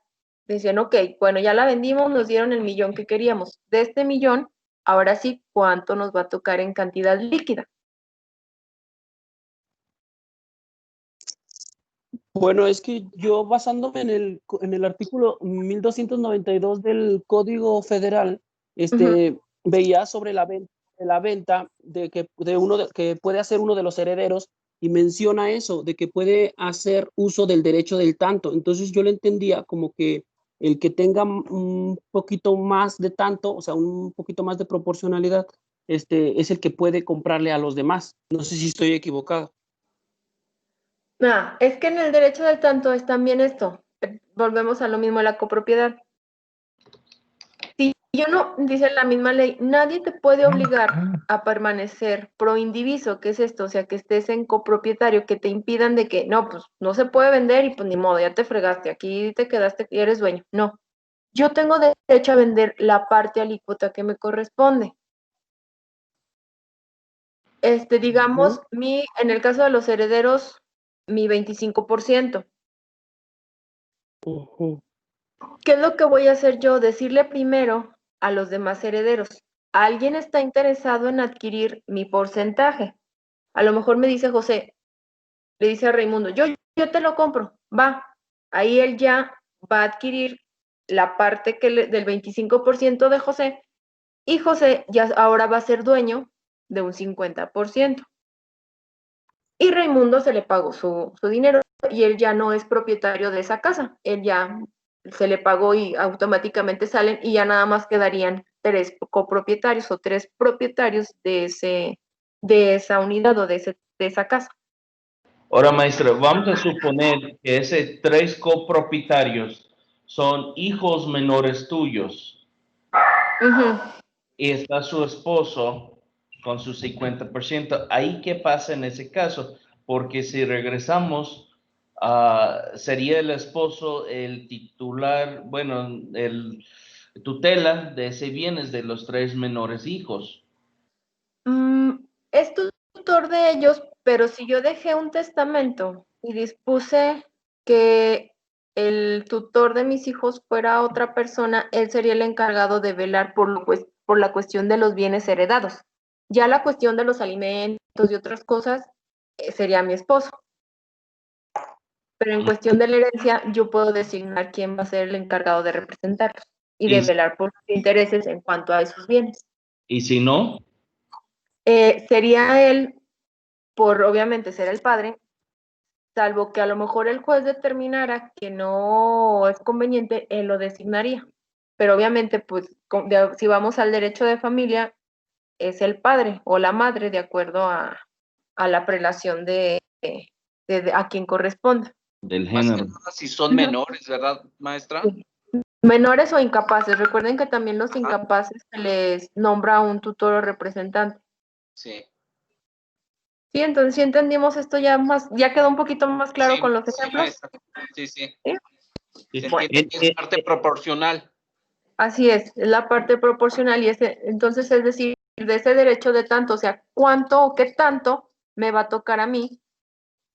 Decían, ok, bueno, ya la vendimos, nos dieron el millón que queríamos. De este millón, ahora sí, ¿cuánto nos va a tocar en cantidad líquida? Bueno, es que yo basándome en el artículo 1292 del Código Federal, veía sobre la venta que puede hacer uno de los herederos y menciona eso, de que puede hacer uso del derecho del tanto. Entonces yo lo entendía como que el que tenga un poquito más de tanto, o sea, un poquito más de proporcionalidad, es el que puede comprarle a los demás. No sé si estoy equivocado. Es que en el derecho del tanto es también esto. Volvemos a lo mismo, la copropiedad. yo no, dice la misma ley, nadie te puede obligar a permanecer pro indiviso, ¿qué es esto? O sea, que estés en copropietario, que te impidan de que, no, pues no se puede vender y pues ni modo, ya te fregaste, aquí te quedaste y eres dueño. No, yo tengo derecho a vender la parte alícuota que me corresponde. Digamos, en el caso de los herederos, mi 25%. ¿Qué es lo que voy a hacer yo? Decirle primero a los demás herederos, ¿alguien está interesado en adquirir mi porcentaje? A lo mejor me dice José, le dice a Raimundo, yo te lo compro, va. Ahí él ya va a adquirir la parte del 25% de José y José ya ahora va a ser dueño de un 50%. Y Raimundo se le pagó su dinero y él ya no es propietario de esa casa, él ya se le pagó y automáticamente salen y ya nada más quedarían 3 copropietarios o 3 propietarios de esa unidad o de esa casa. Ahora, maestra, vamos a suponer que ese 3 copropietarios son hijos menores tuyos. Y está su esposo con su 50%. ¿Ahí qué pasa en ese caso? Porque si regresamos, sería el esposo el titular, bueno, el tutela de ese bienes de los 3 menores hijos. Es tutor de ellos, pero si yo dejé un testamento y dispuse que el tutor de mis hijos fuera otra persona, él sería el encargado de velar por la cuestión de los bienes heredados. Ya la cuestión de los alimentos y otras cosas sería mi esposo. Pero en cuestión de la herencia, yo puedo designar quién va a ser el encargado de representarlos y de velar por sus intereses en cuanto a esos bienes. ¿Y si no? Sería él, por obviamente ser el padre, salvo que a lo mejor el juez determinara que no es conveniente, él lo designaría. Pero obviamente, pues, si vamos al derecho de familia, es el padre o la madre, de acuerdo a la prelación de a quien corresponda. Del Más que género. nada si son menores, ¿verdad, maestra? Sí. Menores o incapaces. Recuerden que también los incapaces se les nombra un tutor o representante. Sí. Sí, entonces sí entendimos esto ya quedó un poquito más claro Sí, con los sí, ejemplos. maestra. Sí, sí. Sí. Bueno, es parte proporcional. Así es la parte proporcional y entonces es decir, de ese derecho de tanto, o sea, cuánto o qué tanto me va a tocar a mí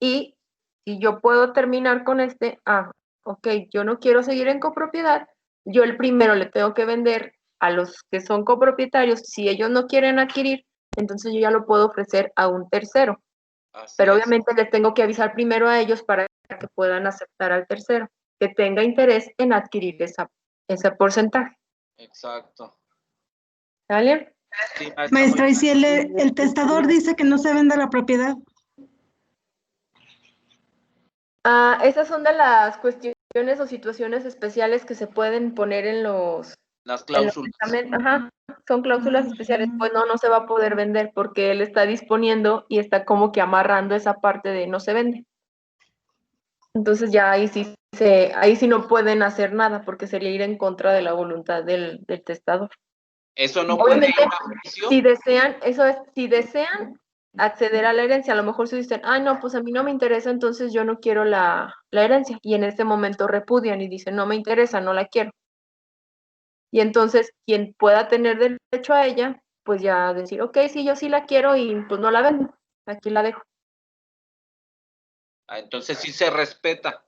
y si yo puedo terminar con ok, yo no quiero seguir en copropiedad, yo el primero le tengo que vender a los que son copropietarios, si ellos no quieren adquirir, entonces yo ya lo puedo ofrecer a un tercero. Pero obviamente les tengo que avisar primero a ellos para que puedan aceptar al tercero, que tenga interés en adquirir ese porcentaje. Exacto. ¿Vale? Sí, Maestra, ¿y si el testador dice que no se venda la propiedad? Esas son de las cuestiones o situaciones especiales que se pueden poner en las cláusulas. Ajá, son cláusulas especiales. Pues no se va a poder vender porque él está disponiendo y está como que amarrando esa parte de no se vende. Entonces ya ahí sí no pueden hacer nada porque sería ir en contra de la voluntad del testador. Eso no puede ir a juicio. Si desean acceder a la herencia, a lo mejor si dicen, no, pues a mí no me interesa, entonces yo no quiero la herencia, y en este momento repudian y dicen, no me interesa, no la quiero. Y entonces, quien pueda tener derecho a ella, pues ya decir, ok, sí, yo sí la quiero y pues no la vendo, aquí la dejo. Entonces sí se respeta.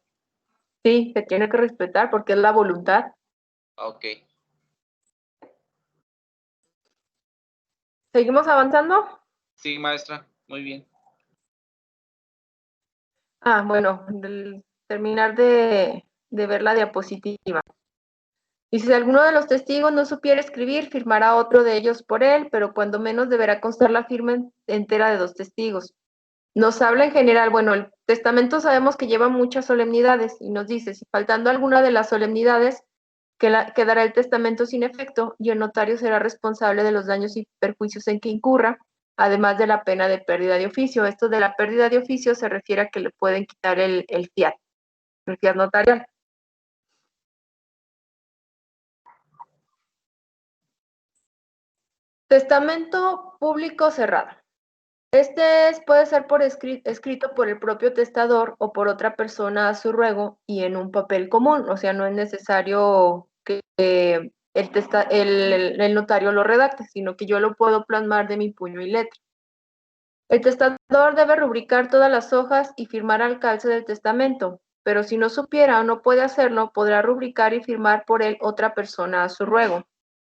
Sí, se tiene que respetar porque es la voluntad. Ok. ¿Seguimos avanzando? Sí, maestra, muy bien. Bueno, terminar de ver la diapositiva. Y si alguno de los testigos no supiera escribir, firmará otro de ellos por él, pero cuando menos deberá constar la firma entera de 2 testigos. Nos habla en general, bueno, el testamento sabemos que lleva muchas solemnidades y nos dice, si faltando alguna de las solemnidades, quedará el testamento sin efecto y el notario será responsable de los daños y perjuicios en que incurra, además de la pena de pérdida de oficio. Esto de la pérdida de oficio se refiere a que le pueden quitar el fiat notarial. Testamento público cerrado. Puede ser escrito por el propio testador o por otra persona a su ruego y en un papel común, o sea, no es necesario que el notario lo redacte, sino que yo lo puedo plasmar de mi puño y letra. El testador debe rubricar todas las hojas y firmar al calce del testamento, pero si no supiera o no puede hacerlo, podrá rubricar y firmar por él otra persona a su ruego.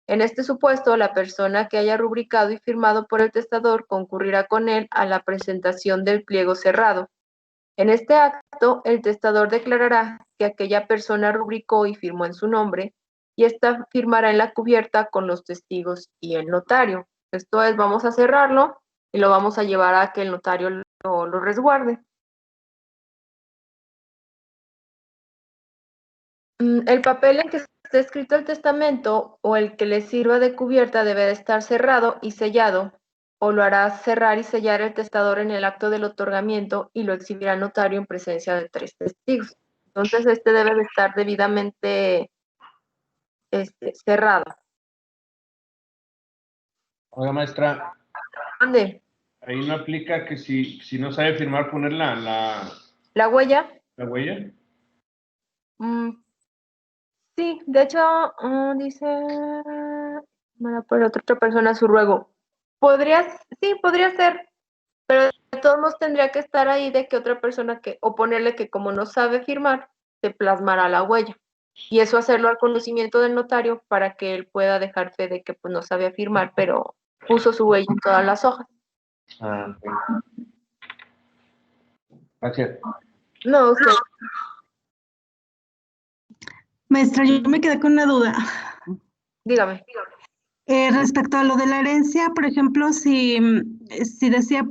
En este supuesto, la persona que haya rubricado y firmado por el testador concurrirá con él a la presentación del pliego cerrado. En este acto, el testador declarará que aquella persona rubricó y firmó en su nombre, y ésta firmará en la cubierta con los testigos y el notario. Esto es, vamos a cerrarlo y lo vamos a llevar a que el notario lo resguarde. El papel en que esté escrito el testamento o el que le sirva de cubierta debe de estar cerrado y sellado, o lo hará cerrar y sellar el testador en el acto del otorgamiento y lo exhibirá al notario en presencia de 3 testigos. Entonces, debe de estar debidamente cerrado. Oiga, maestra, ¿Dónde? ahí no aplica que si no sabe firmar, poner ¿La huella? la huella. Sí, de hecho, dice, bueno, por otra persona a su ruego. Sí, podría ser, pero de todos modos tendría que estar ahí de que otra persona o ponerle que como no sabe firmar, se plasmará la huella. Y eso hacerlo al conocimiento del notario para que él pueda dejar fe de que pues no sabía firmar, pero puso su huella en todas las hojas. Ah, ok. Gracias. No, usted. Maestra, yo me quedé con una duda. Dígame. Respecto a lo de la herencia, por ejemplo, si decía,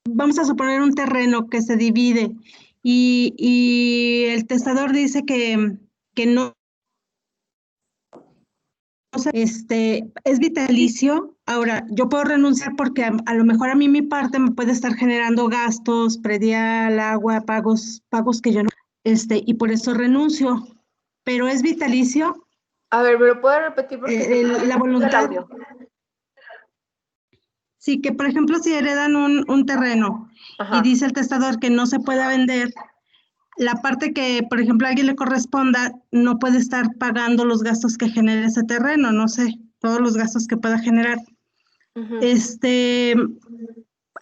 vamos a suponer un terreno que se divide y el testador dice que no, es vitalicio. Ahora, yo puedo renunciar porque a lo mejor a mí mi parte me puede estar generando gastos, predial, agua, pagos que yo no, y por eso renuncio. Pero es vitalicio. A ver, ¿me lo puede repetir? Porque La voluntad. Sí, que por ejemplo, si heredan un terreno y dice el testador que no se pueda vender, la parte que, por ejemplo, a alguien le corresponda, no puede estar pagando los gastos que genere ese terreno, no sé, todos los gastos que pueda generar.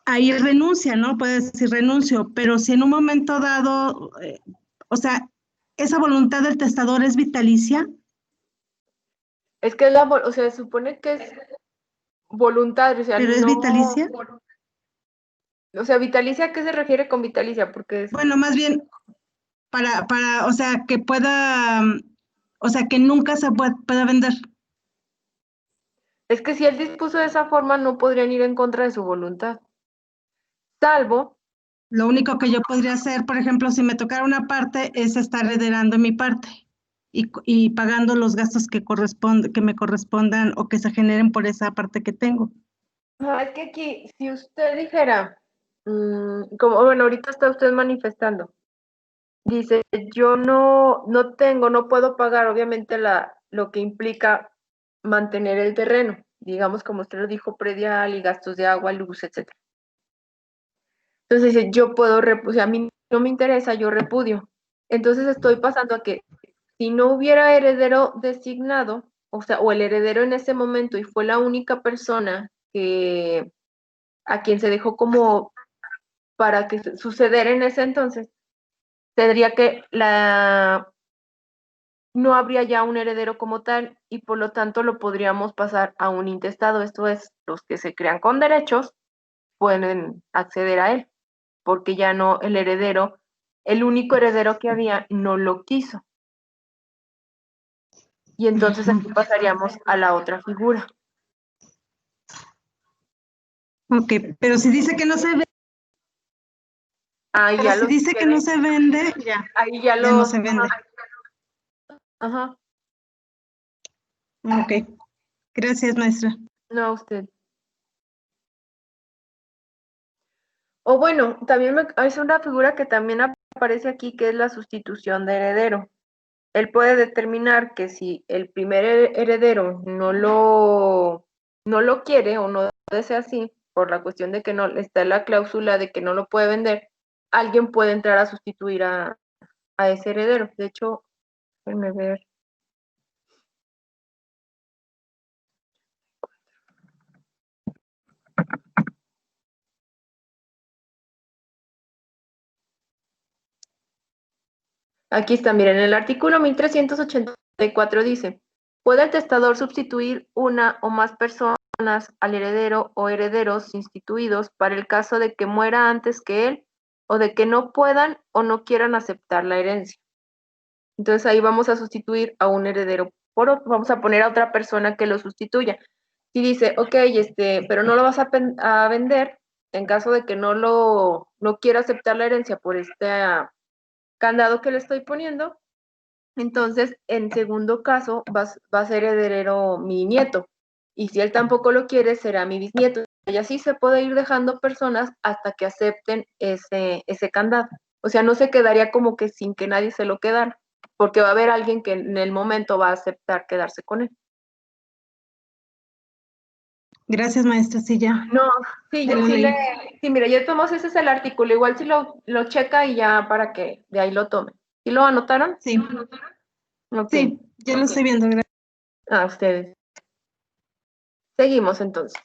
Ahí renuncia, ¿no? Puede decir renuncio, pero si en un momento dado, o sea, esa voluntad del testador es vitalicia. Es que o sea, se supone que es voluntario, o sea, ¿Pero es vitalicia? O sea, vitalicia, ¿a qué se refiere con vitalicia? Porque bueno, más bien para, o sea, que pueda, o sea, que nunca se pueda vender. Es que si él dispuso de esa forma, no podrían ir en contra de su voluntad. Salvo. Lo único que yo podría hacer, por ejemplo, si me tocara una parte, es estar heredando mi parte y pagando los gastos que me correspondan o que se generen por esa parte que tengo. Es que aquí, si usted dijera, como, bueno, ahorita está usted manifestando, dice, yo no puedo pagar, obviamente, lo que implica mantener el terreno, digamos, como usted lo dijo, predial y gastos de agua, luz, etcétera. Entonces dice, yo puedo, o sea, a mí no me interesa, yo repudio. Entonces estoy pasando a que si no hubiera heredero designado, o sea, o el heredero en ese momento y fue la única persona a quien se dejó como para que sucediera en ese entonces, tendría que no habría ya un heredero como tal y por lo tanto lo podríamos pasar a un intestado. Esto es, los que se crean con derechos pueden acceder a él, porque ya no el único heredero que había no lo quiso. Y entonces aquí pasaríamos a la otra figura. Ok, pero si dice que no se vende, si dice que no se vende, ya, ahí ya no se vende. Ajá. Ok, gracias, maestra. No, usted. O bueno, también es una figura que también aparece aquí, que es la sustitución de heredero. Él puede determinar que si el primer heredero no lo no lo quiere o no desea así, por la cuestión de que no está la cláusula de que no lo puede vender, alguien puede entrar a sustituir a ese heredero. De hecho, déjenme ver. Aquí está, miren, el artículo 1384 dice, ¿puede el testador sustituir una o más personas al heredero o herederos instituidos para el caso de que muera antes que él o de que no puedan o no quieran aceptar la herencia? Entonces ahí vamos a sustituir a un heredero por otro, vamos a poner a otra persona que lo sustituya. Si dice, ok, pero no lo vas a vender, en caso de que no quiera aceptar la herencia por este candado que le estoy poniendo, entonces en segundo caso va a ser heredero mi nieto. Y si él tampoco lo quiere, será mi bisnieto. Y así se puede ir dejando personas hasta que acepten ese candado. O sea, no se quedaría como que sin que nadie se lo quedara, porque va a haber alguien que en el momento va a aceptar quedarse con él. Gracias, maestra, sí, ya. No, sí, sí, mira, ya tomamos, ese es el artículo, igual si lo checa y ya para que de ahí lo tome. ¿Sí lo anotaron? Sí. Okay. Sí, ya lo estoy viendo, gracias. A ustedes. Seguimos entonces.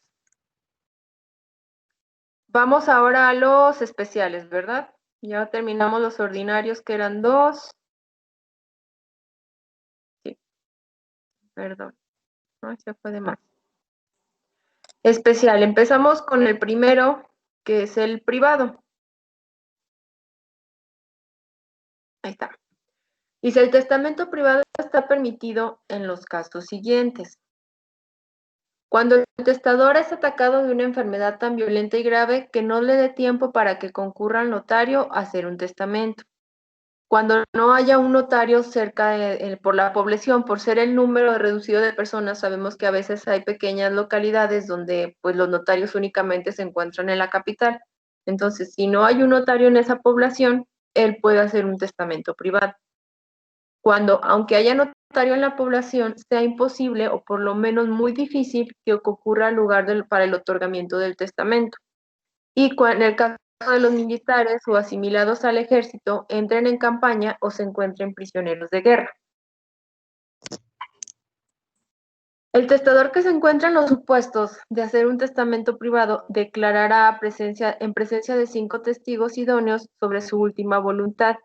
Vamos ahora a los especiales, ¿verdad? Ya terminamos los ordinarios, que eran 2. Sí, perdón. No, se fue de más. Especial. Empezamos con el primero, que es el privado. Ahí está. Dice, el testamento privado está permitido en los casos siguientes. Cuando el testador es atacado de una enfermedad tan violenta y grave que no le dé tiempo para que concurra al notario a hacer un testamento. Cuando no haya un notario cerca por la población, por ser el número reducido de personas, sabemos que a veces hay pequeñas localidades donde pues los notarios únicamente se encuentran en la capital. Entonces, si no hay un notario en esa población, él puede hacer un testamento privado. Cuando, aunque haya notario en la población, sea imposible o por lo menos muy difícil que ocurra lugar para el otorgamiento del testamento. Y en el caso de los militares o asimilados al ejército, entren en campaña o se encuentren prisioneros de guerra. El testador que se encuentra en los supuestos de hacer un testamento privado declarará en presencia de 5 testigos idóneos sobre su última voluntad.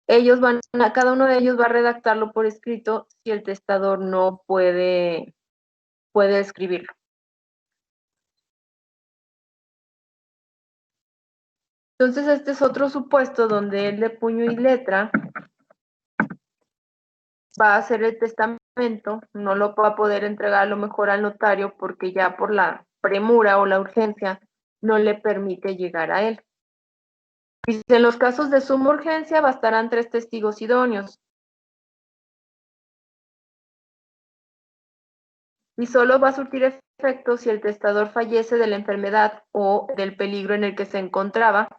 Cada uno de ellos va a redactarlo por escrito si el testador no puede escribirlo. Entonces, este es otro supuesto donde él de puño y letra va a hacer el testamento, no lo va a poder entregar a lo mejor al notario porque ya por la premura o la urgencia no le permite llegar a él. Y en los casos de suma urgencia bastarán 3 testigos idóneos. Y solo va a surtir efecto si el testador fallece de la enfermedad o del peligro en el que se encontraba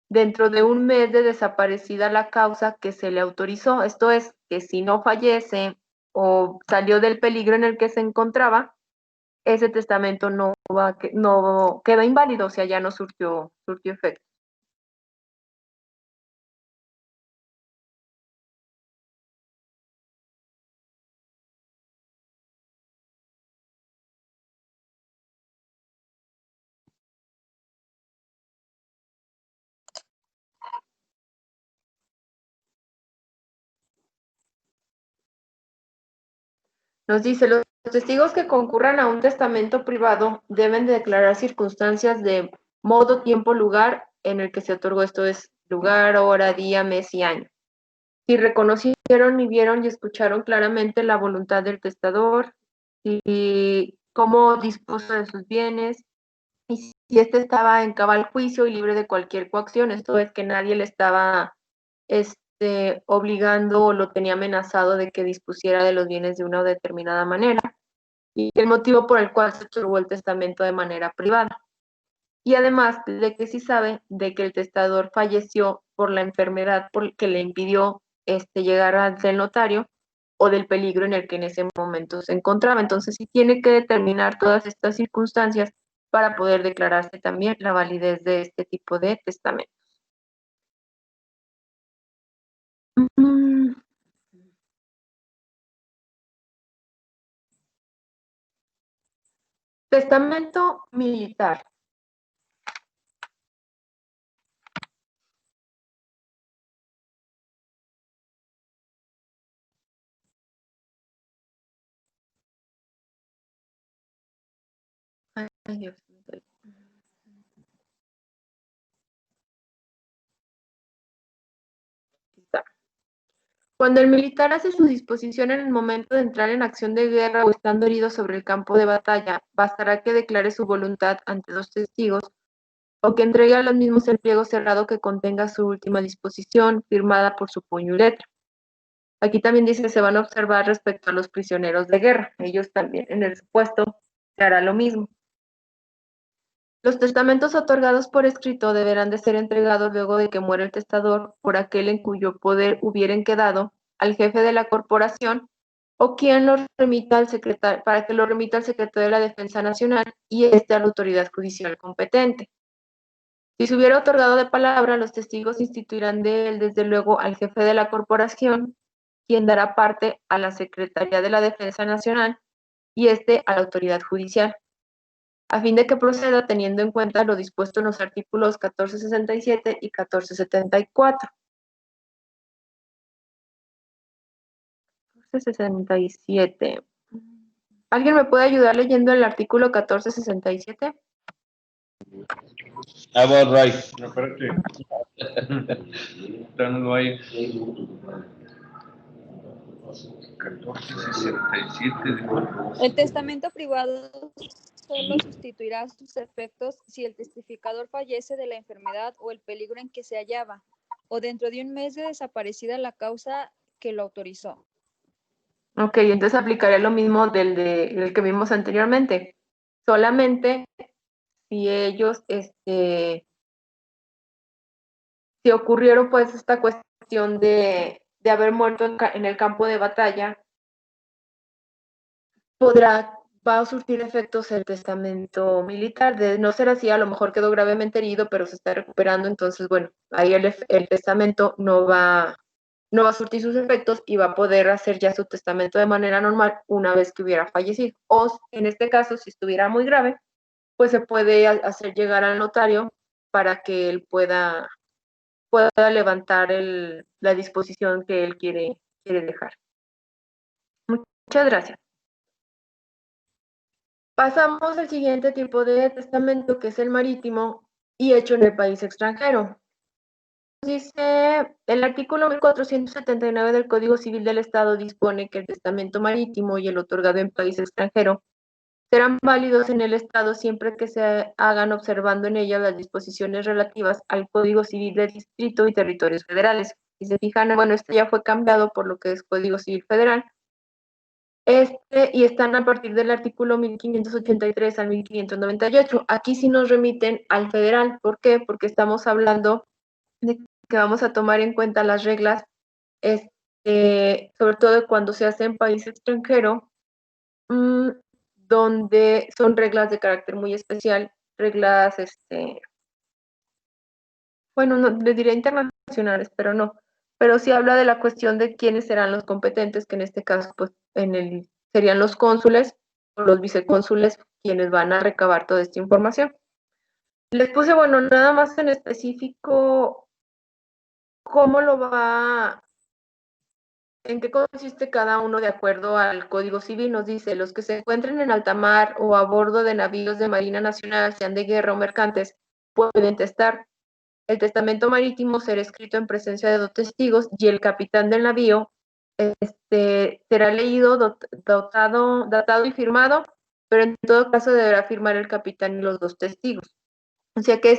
dentro de un mes de desaparecida la causa que se le autorizó. Esto es, que si no fallece o salió del peligro en el que se encontraba, ese testamento no queda inválido, o sea, ya no surtió efecto. Nos dice, los testigos que concurran a un testamento privado deben de declarar circunstancias de modo, tiempo, lugar en el que se otorgó. Esto es lugar, hora, día, mes y año. Si reconocieron y vieron y escucharon claramente la voluntad del testador, y cómo dispuso de sus bienes, y si éste estaba en cabal juicio y libre de cualquier coacción. Esto es, que nadie le estaba obligando o lo tenía amenazado de que dispusiera de los bienes de una determinada manera, y el motivo por el cual se otorgó el testamento de manera privada. Y además de que sí sabe de que el testador falleció por la enfermedad que le impidió llegar ante el notario, o del peligro en el que en ese momento se encontraba. Entonces sí tiene que determinar todas estas circunstancias para poder declararse también la validez de este tipo de testamento. Testamento militar. Ay, Dios mío. Cuando el militar hace su disposición en el momento de entrar en acción de guerra o estando herido sobre el campo de batalla, bastará que declare su voluntad ante 2 testigos o que entregue a los mismos el pliego cerrado que contenga su última disposición, firmada por su puño y letra. Aquí también dice que se van a observar respecto a los prisioneros de guerra. Ellos también, en el supuesto, se hará lo mismo. Los testamentos otorgados por escrito deberán de ser entregados luego de que muera el testador por aquel en cuyo poder hubieran quedado, al jefe de la corporación o quien los remita al secretario, para que lo remita al secretario de la Defensa Nacional y a la autoridad judicial competente. Si se hubiera otorgado de palabra, los testigos instituirán de él desde luego al jefe de la corporación, quien dará parte a la Secretaría de la Defensa Nacional y a la autoridad judicial, a fin de que proceda teniendo en cuenta lo dispuesto en los artículos 1467 y 1474. 1467. ¿Alguien me puede ayudar leyendo el artículo 1467? About right. No, espérate. No hay. 1467. El testamento privado solo sustituirá sus efectos si el testificador fallece de la enfermedad o el peligro en que se hallaba, o dentro de un mes de desaparecida la causa que lo autorizó. Ok, entonces aplicaría lo mismo del que vimos anteriormente. Solamente si ellos, si ocurrieron pues esta cuestión de haber muerto en el campo de batalla, va a surtir efectos el testamento militar. De no ser así, a lo mejor quedó gravemente herido, pero se está recuperando, entonces, bueno, ahí el testamento no va a surtir sus efectos y va a poder hacer ya su testamento de manera normal una vez que hubiera fallecido. O en este caso, si estuviera muy grave, pues se puede hacer llegar al notario para que él pueda levantar la disposición que él quiere dejar. Muchas gracias. Pasamos al siguiente tipo de testamento, que es el marítimo y hecho en el país extranjero. Dice, el artículo 1479 del Código Civil del Estado dispone que el testamento marítimo y el otorgado en país extranjero serán válidos en el Estado siempre que se hagan observando en ellas las disposiciones relativas al Código Civil del Distrito y Territorios Federales. Si se fijan, bueno, este ya fue cambiado por lo que es Código Civil Federal. Y están a partir del artículo 1583 al 1598. Aquí sí nos remiten al federal. ¿Por qué? Porque estamos hablando de que vamos a tomar en cuenta las reglas, sobre todo cuando se hace en país extranjero, donde son reglas de carácter muy especial, reglas, bueno, no les diría internacionales, pero no. Pero sí habla de la cuestión de quiénes serán los competentes, que en este caso, pues, serían los cónsules o los vicecónsules quienes van a recabar toda esta información. Les puse, bueno, nada más en específico cómo en qué consiste cada uno de acuerdo al Código Civil. Nos dice, los que se encuentren en alta mar o a bordo de navíos de Marina Nacional, sean de guerra o mercantes, pueden testar. El testamento marítimo será escrito en presencia de 2 testigos y el capitán del navío será leído, datado y firmado, pero en todo caso deberá firmar el capitán y los 2 testigos. O sea que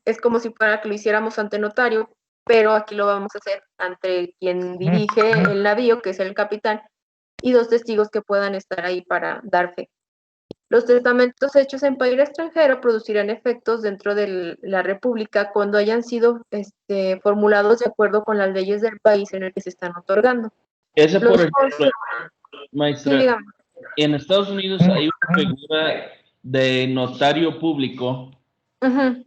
es como si fuera que lo hiciéramos ante notario, pero aquí lo vamos a hacer ante quien dirige el navío, que es el capitán, y 2 testigos que puedan estar ahí para dar fe. Los testamentos hechos en país extranjero producirán efectos dentro de la República cuando hayan sido formulados de acuerdo con las leyes del país en el que se están otorgando. Ese, por Los ejemplo, Sí, maestra, dígame. en Estados Unidos hay una figura de notario público Ujú,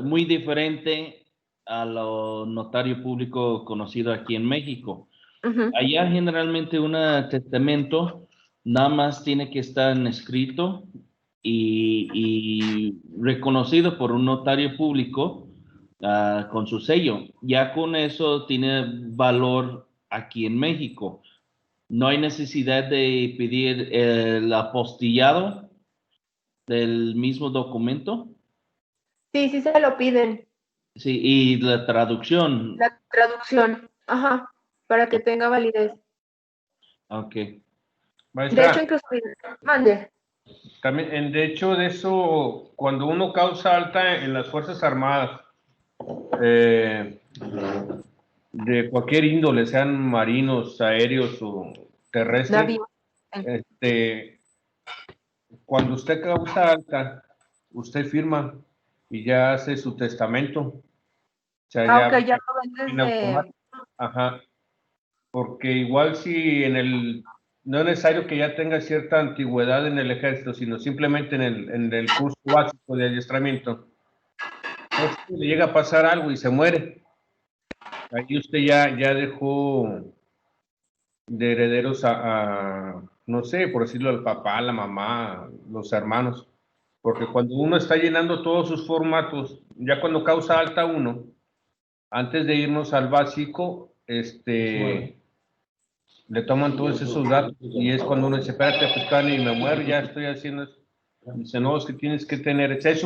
muy diferente a lo notario público conocido aquí en México. ujú. Allá generalmente un testamento nada más tiene que estar en escrito y reconocido por un notario público con su sello. Ya con eso tiene valor aquí en México. No hay necesidad de pedir el apostillado del mismo documento. Sí, sí se lo piden, Sí, y la traducción. la traducción, ajá, para que tenga validez. Ok. De hecho, Maestra, inclusive, mande. también, de hecho de eso, cuando uno causa alta en las Fuerzas Armadas, eh, de cualquier índole, sean marinos, aéreos o terrestres, Navío. cuando usted causa alta, usted firma y ya hace su testamento. O sea, ya Ok, ya lo ven en desde... automático. Ajá. Porque igual si no es necesario que ya tenga cierta antigüedad en el ejército, sino simplemente en el curso básico de adiestramiento, si le llega a pasar algo y se muere, ahí usted ya dejó de herederos no sé, por decirlo, al papá, la mamá, los hermanos. Porque cuando uno está llenando todos sus formatos, ya cuando causa alta uno, antes de irnos al básico, le toman todos esos datos y es cuando uno dice, espérate, pues Cani, me muero, ya estoy haciendo eso. Dice, no, es que tienes que tener, o sea, es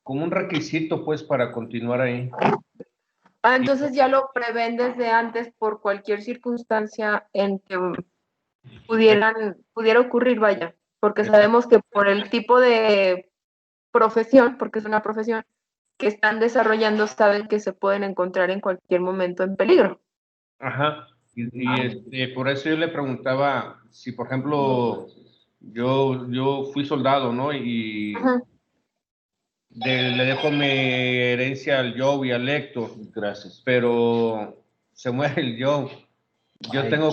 como un requisito, pues, para continuar ahí. Entonces ya lo prevén desde antes por cualquier circunstancia en que pudiera ocurrir, vaya, porque sabemos que por el tipo de profesión, porque es una profesión que están desarrollando, saben que se pueden encontrar en cualquier momento en peligro. Ajá, por eso yo le preguntaba si, por ejemplo, yo fui soldado, ¿no? Y Ujú. le dejo mi herencia al Joe y al Héctor. Gracias. Pero se muere el Joe. Yo tengo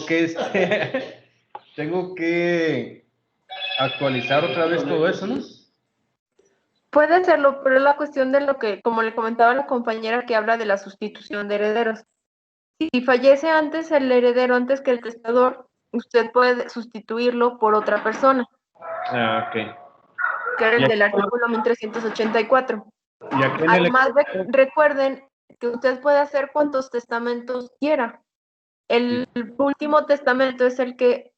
que actualizar otra vez todo eso, ¿no? Puede hacerlo, pero es la cuestión de lo que, como le comentaba la compañera que habla de la sustitución de herederos. Si fallece antes el heredero, antes que el testador, usted puede sustituirlo por otra persona, Ah, ok. que era Y el aquí, del artículo 1384. y aquí en el Además, recuerden que usted puede hacer cuantos testamentos quiera. El último testamento es el que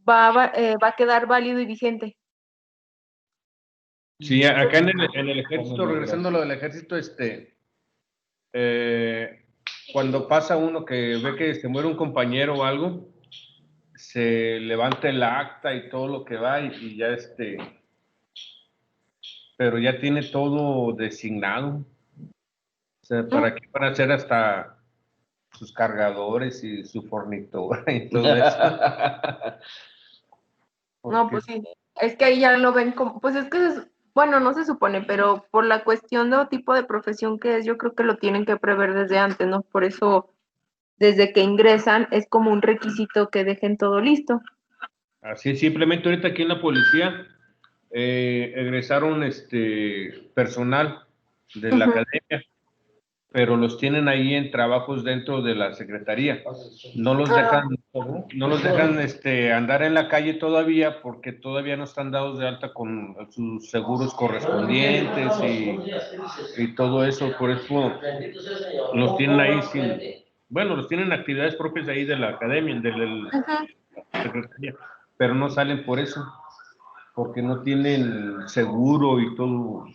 va a quedar válido y vigente. sí, acá en el ejército, regresando a lo del ejército, cuando pasa uno que ve que se muere un compañero o algo, se levanta el acta y todo lo que va y ya pero ya tiene todo designado. O sea, ¿para qué van a hacer hasta sus cargadores y su fornitura y todo eso? No, pues sí, es que ahí ya lo ven como, pues es que, bueno, no se supone, pero por la cuestión de tipo de profesión que es, yo creo que lo tienen que prever desde antes, ¿no? Por eso, desde que ingresan, es como un requisito que dejen todo listo. Así es, simplemente ahorita aquí en la policía egresaron personal de la academia, pero los tienen ahí en trabajos dentro de la secretaría. No los dejan andar en la calle todavía porque todavía no están dados de alta con sus seguros correspondientes y todo eso. Por eso los tienen ahí los tienen actividades propias de ahí de la academia, de la secretaría, pero no salen por eso, porque no tienen seguro y todo.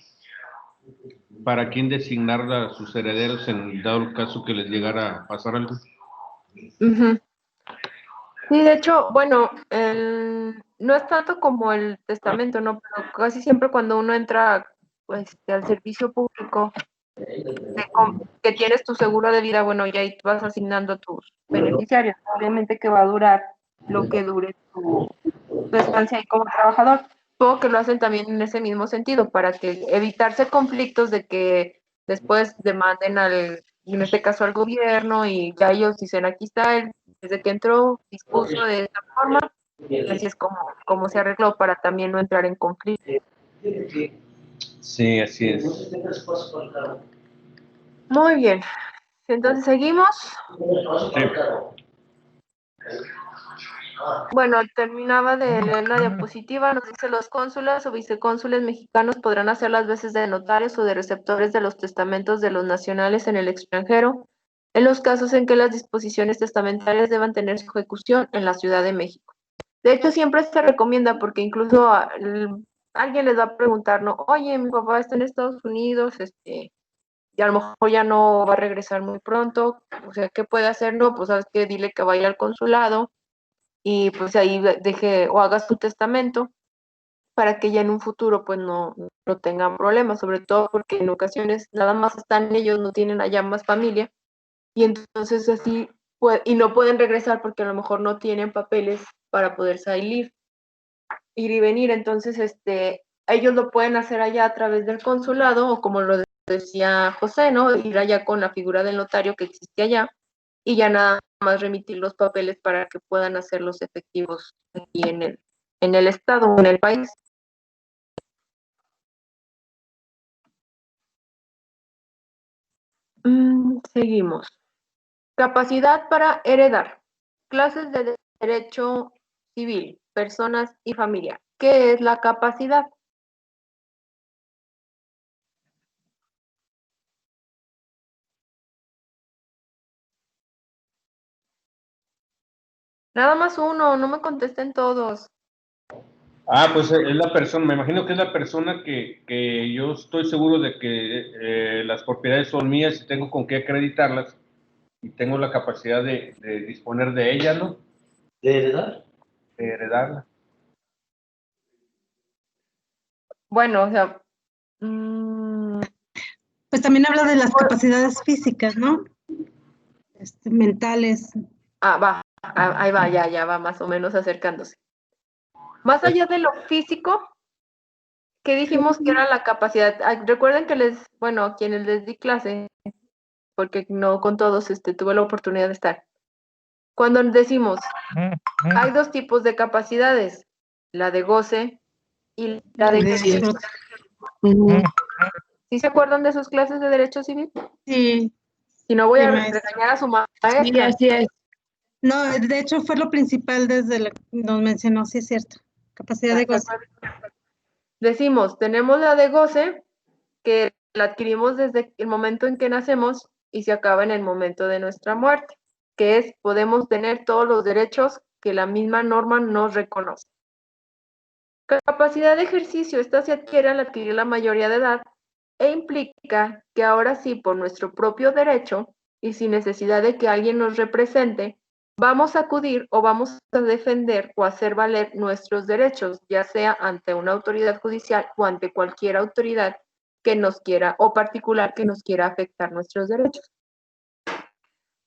¿Para quién designar a sus herederos en dado el caso que les llegara a pasar algo? Sí, de hecho, bueno, no es tanto como el testamento, ¿no? Pero casi siempre cuando uno entra pues, al servicio público, que tienes tu seguro de vida, bueno, ya ahí vas asignando tus beneficiarios. Obviamente que va a durar lo que dure tu estancia ahí como trabajador. Supongo que lo hacen también en ese mismo sentido, para que evitarse conflictos de que después demanden al en este caso al gobierno, y ya ellos dicen, aquí está, desde que entró, dispuso de esta forma, y así es como se arregló para también no entrar en conflicto. Sí, así es. Muy bien, entonces seguimos. Sí. Bueno, terminaba de leer la diapositiva, nos dice: los cónsules o vicecónsules mexicanos podrán hacer las veces de notarios o de receptores de los testamentos de los nacionales en el extranjero, en los casos en que las disposiciones testamentarias deban tener su ejecución en la Ciudad de México. De hecho, siempre se recomienda, porque incluso alguien les va a preguntar, ¿no? Oye, mi papá está en Estados Unidos, y a lo mejor ya no va a regresar muy pronto, o sea, ¿qué puede hacer? No, pues sabes que dile que vaya al consulado y pues ahí deje o haga su testamento para que ya en un futuro pues no tengan problemas, sobre todo porque en ocasiones nada más están ellos, no tienen allá más familia, y entonces así y no pueden regresar porque a lo mejor no tienen papeles para poder salir, ir y venir. Entonces ellos lo pueden hacer allá a través del consulado, o como lo decía José, ¿no? Ir allá con la figura del notario que existe allá, y ya nada más remitir los papeles para que puedan hacerlos efectivos aquí en el estado o en el país. Seguimos. Capacidad para heredar. Clases de derecho civil, personas y familia. ¿Qué es la capacidad? Nada más uno, no me contesten todos. Pues es la persona, me imagino que es la persona que yo estoy seguro de que las propiedades son mías y tengo con qué acreditarlas y tengo la capacidad de disponer de ellas, ¿no? ¿De heredar? De heredarlas. Bueno, o sea, pues también habla de las capacidades físicas, ¿no? Mentales. Ahí va, ya va más o menos acercándose. Más allá de lo físico, ¿qué dijimos que era la capacidad? Recuerden que quienes les di clase, porque no con todos tuve la oportunidad de estar. Cuando decimos, hay dos tipos de capacidades, la de goce y la de ejercicio. ¿Sí se acuerdan de sus clases de Derecho Civil? Sí. Si no, voy a regañar a su maestra. Sí, así es. No, de hecho fue lo principal nos mencionó, sí es cierto. Capacidad de goce. Decimos, tenemos la de goce, que la adquirimos desde el momento en que nacemos y se acaba en el momento de nuestra muerte, que es, podemos tener todos los derechos que la misma norma nos reconoce. Capacidad de ejercicio, esta se adquiere al adquirir la mayoría de edad e implica que ahora sí, por nuestro propio derecho y sin necesidad de que alguien nos represente, vamos a acudir o vamos a defender o hacer valer nuestros derechos, ya sea ante una autoridad judicial o ante cualquier autoridad que nos quiera, o particular que nos quiera afectar nuestros derechos.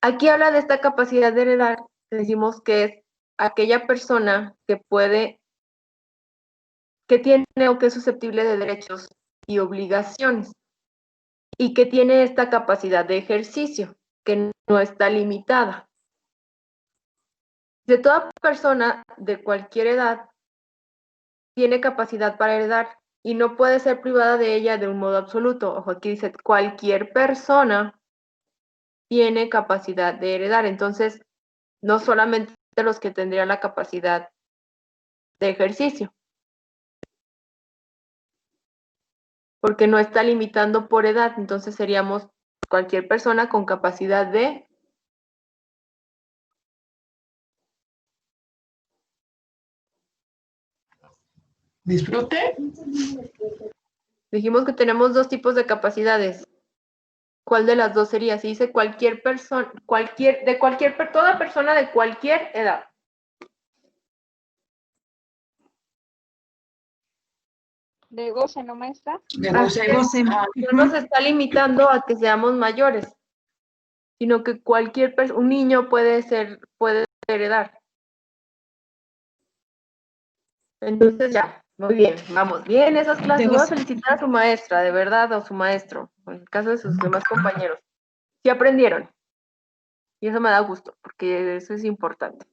Aquí habla de esta capacidad de heredar, decimos que es aquella persona que tiene o que es susceptible de derechos y obligaciones, y que tiene esta capacidad de ejercicio, que no está limitada. De toda persona de cualquier edad tiene capacidad para heredar y no puede ser privada de ella de un modo absoluto. Ojo, aquí dice, cualquier persona tiene capacidad de heredar. Entonces, no solamente los que tendrían la capacidad de ejercicio, porque no está limitando por edad. Entonces seríamos cualquier persona con capacidad de disfrute. Dijimos que tenemos dos tipos de capacidades. ¿Cuál de las dos sería? Si dice cualquier persona, toda persona de cualquier edad. De goce, ¿no, maestra? De goce. No nos está limitando a que seamos mayores, sino que un niño puede heredar. Entonces ya, muy bien, vamos bien esas clases. Voy a felicitar a su maestra, de verdad, o su maestro, en el caso de sus demás compañeros. Sí aprendieron. Y eso me da gusto, porque eso es importante.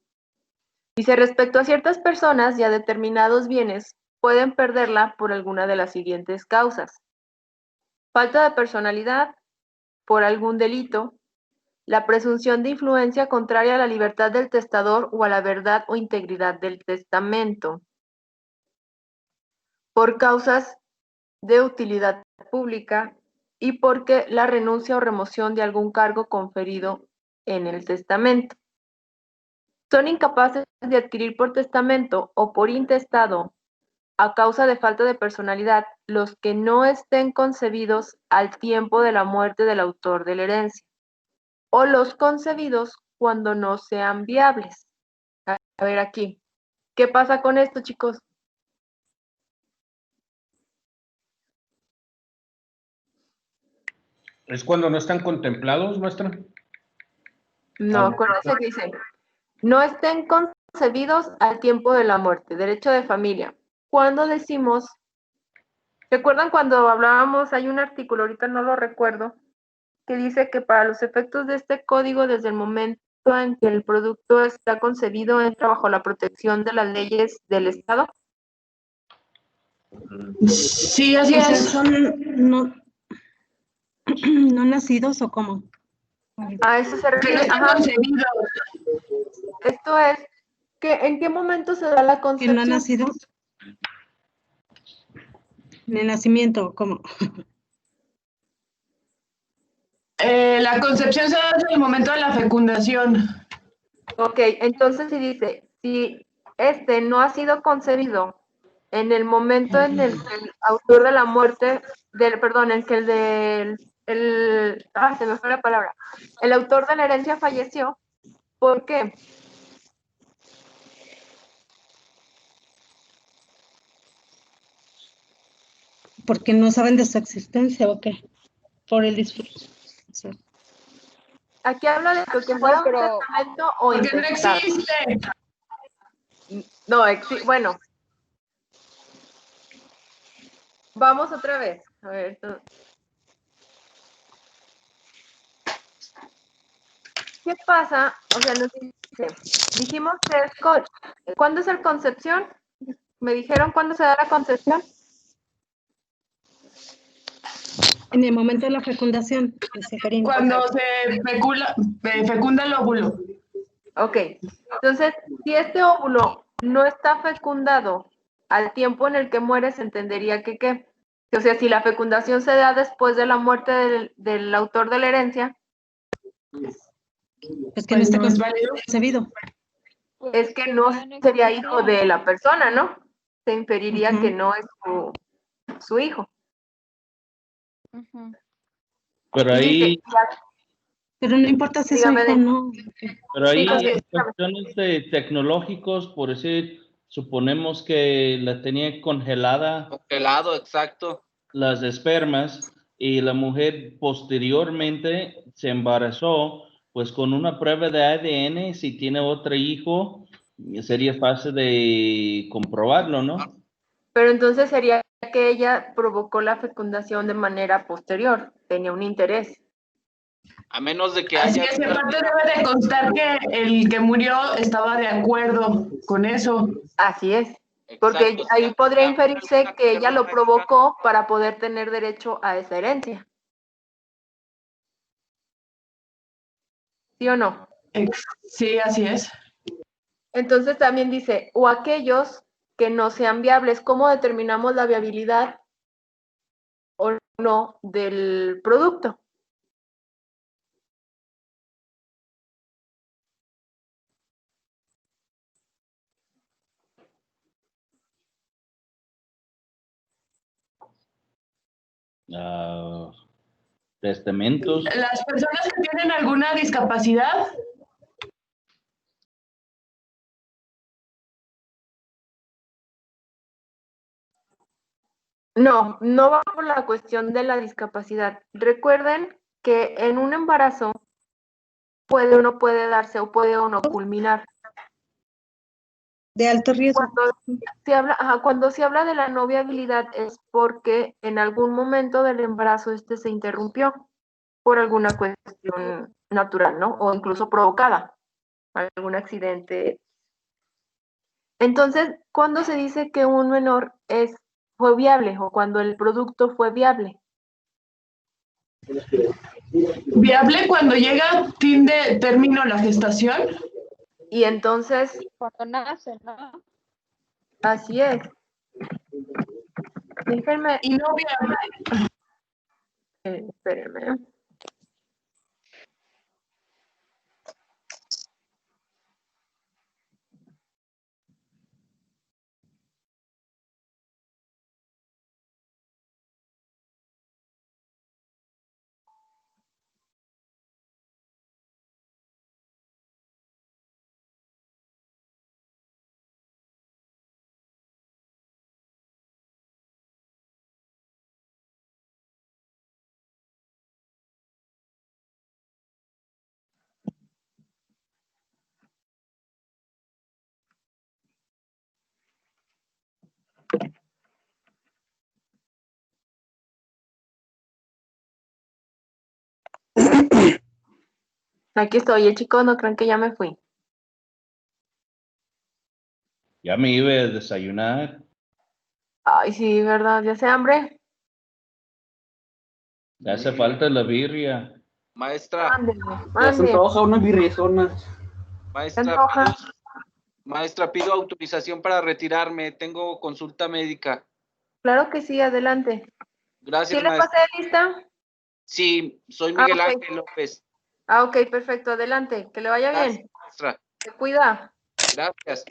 Dice, respecto a ciertas personas y a determinados bienes, pueden perderla por alguna de las siguientes causas. Falta de personalidad, por algún delito, la presunción de influencia contraria a la libertad del testador o a la verdad o integridad del testamento, por causas de utilidad pública y porque la renuncia o remoción de algún cargo conferido en el testamento. Son incapaces de adquirir por testamento o por intestado, a causa de falta de personalidad, los que no estén concebidos al tiempo de la muerte del autor de la herencia, o los concebidos cuando no sean viables. A ver aquí, ¿qué pasa con esto, chicos? ¿Es cuando no están contemplados, maestra? No, acuérdense que dice, no estén concebidos al tiempo de la muerte, derecho de familia. Cuando decimos, ¿recuerdan cuando hablábamos, hay un artículo, ahorita no lo recuerdo, que dice que para los efectos de este código, desde el momento en que el producto está concebido, entra bajo la protección de las leyes del Estado? Sí, así O sea, es. son no nacidos o cómo. A eso se Que no refiere. están Ajá. concebidos. Esto es, que ¿en qué momento se da la Que concepción? no ha nacido. En el nacimiento, ¿cómo? La concepción se da desde el momento de la fecundación. Ok, entonces si dice, si este no ha sido concebido en el momento en el que el autor de la muerte, en que se me fue la palabra, el autor de la herencia falleció, ¿por qué? Porque no saben de su existencia o qué. Por el disfrute. Sí. Aquí habla de que fuera un pero- testamento o Porque no intestado. existe. No, bueno. Vamos otra vez. A ver. ¿Qué pasa? O sea, nos dice, dijimos que es ¿cuándo es el concepción? ¿Me dijeron cuándo se da la concepción? En el momento de la fecundación, dice Karina. Cuando se fecunda el óvulo. Ok. Entonces, si este óvulo no está fecundado al tiempo en el que muere, se entendería que ¿qué? O sea, si la fecundación se da después de la muerte del autor de la herencia, Es que no está no es válido. concebido. es que no sería hijo de la persona, ¿no? Se inferiría que no es su hijo. Pero Y dice, ahí, Pero no importa si es su dígame hijo o no. pero ahí Sí, en cuestiones de tecnológicos, por decir, suponemos que la tenía congelada Congelado, exacto. las espermas y la mujer posteriormente se embarazó, pues con una prueba de ADN, si tiene otro hijo, sería fácil de comprobarlo, ¿no? pero entonces sería que ella provocó la fecundación de manera posterior, tenía un interés. A menos de que Así haya... es, y aparte debe de constar que el que murió estaba de acuerdo con eso. Así es, porque Exacto, ahí sí, podría sí, inferirse sí, que ella lo provocó para poder tener derecho a esa herencia. ¿Sí o no? Sí, así es. Entonces también dice, o aquellos que no sean viables, ¿cómo determinamos la viabilidad o no del producto? Testamentos. Las personas que tienen alguna discapacidad, No, no va por la cuestión de la discapacidad. Recuerden que en un embarazo puede o no puede darse o puede o no culminar. De alto riesgo. Cuando se habla de la no viabilidad es porque en algún momento del embarazo este se interrumpió. por alguna cuestión natural, ¿no? O incluso provocada, algún accidente. Entonces, ¿cuándo se dice que un menor fue viable o cuando el producto fue viable? Viable cuando llega a fin de término la gestación. Y entonces, Cuando nace, ¿no? así es. Déjenme, Y no viable. espérenme. Aquí estoy, chicos, no crean que ya me fui. Ya me iba a desayunar. Ay, sí, ¿verdad? ¿Ya hace hambre? Ya hace falta la birria. Maestra, Mándeme, Ya se mande. antoja una birriezona. ¿Se maestra, antoja? pido autorización para retirarme. Tengo consulta médica. Claro que sí, adelante. ¿Sí Gracias, le maestra. pasé lista? Sí, soy Ah, Miguel ok. Ángel López. Ah, ok, perfecto, adelante. Que le vaya Gracias, bien. maestra. Se cuida. Gracias.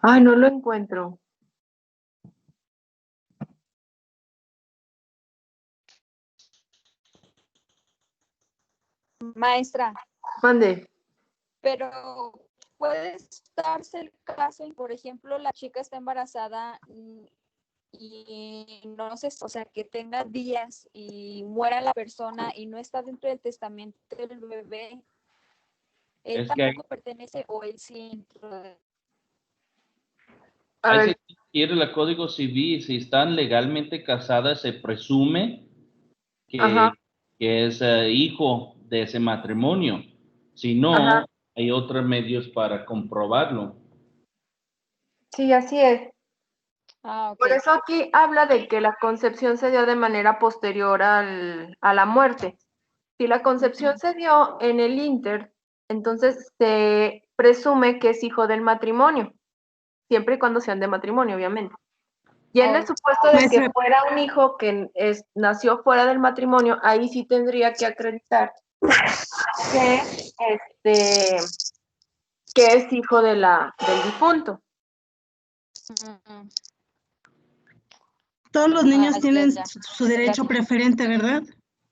Ay, no lo encuentro. Maestra, Mande. pero puede darse el caso, por ejemplo, la chica está embarazada y no sé, o sea, que tenga días y muera la persona y no está dentro del testamento del bebé, él Es que tampoco pertenece o él sí dentro de... A ahí ver, se quiere el Código Civil. Si están legalmente casadas, se presume ajá, que es hijo de ese matrimonio. Si ajá. no, hay otros medios para comprobarlo. Sí, así es. Ah, Por ok. eso aquí habla de que la concepción se dio de manera posterior a la muerte. Si la concepción se dio en el Inter, entonces se presume que es hijo del matrimonio, siempre y cuando sean de matrimonio, obviamente. Y en el supuesto de que Maestra, fuera un hijo que nació fuera del matrimonio, ahí sí tendría que acreditar que, que es hijo del difunto. todos los niños Ya, tienen ya. su derecho Gracias. preferente, ¿verdad,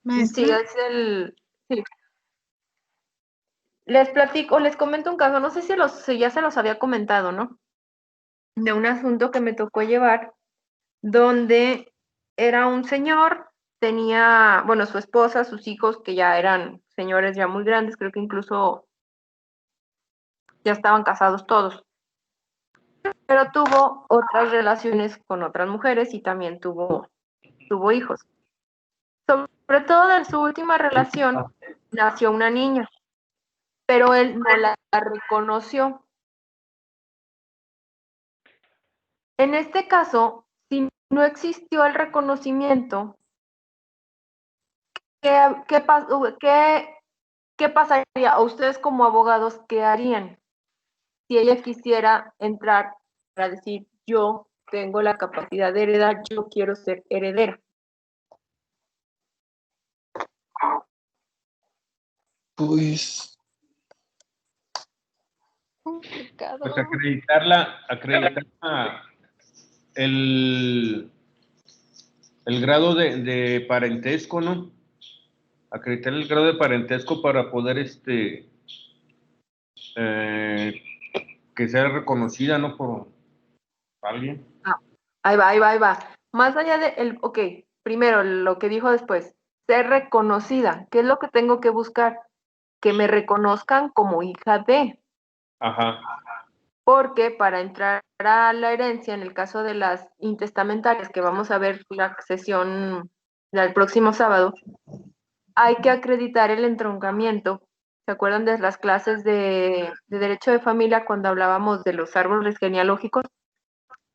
maestra? Sí, sí. Les platico, les comento un caso, no sé si ya se los había comentado, ¿no? De un asunto que me tocó llevar, donde era un señor, tenía, bueno, su esposa, sus hijos, que ya eran señores ya muy grandes, creo que incluso ya estaban casados todos, pero tuvo otras relaciones con otras mujeres y también tuvo hijos. Sobre todo de su última relación nació una niña, pero él no la reconoció. En este caso, si no existió el reconocimiento, ¿qué pasaría? ¿O ustedes como abogados qué harían si ella quisiera entrar para decir, yo tengo la capacidad de heredar, yo quiero ser heredera? Pues Complicado. Pues acreditar el, el grado de parentesco, ¿no? Acreditar el grado de parentesco para poder que sea reconocida, ¿no? Por alguien. Ah, ahí va. Más allá ok, primero lo que dijo después, ser reconocida. ¿Qué es lo que tengo que buscar? que me reconozcan como hija de. Ajá. Porque para entrar a la herencia, en el caso de las intestamentarias, que vamos a ver la sesión del próximo sábado, hay que acreditar el entroncamiento. ¿Se acuerdan de las clases de derecho de familia cuando hablábamos de los árboles genealógicos?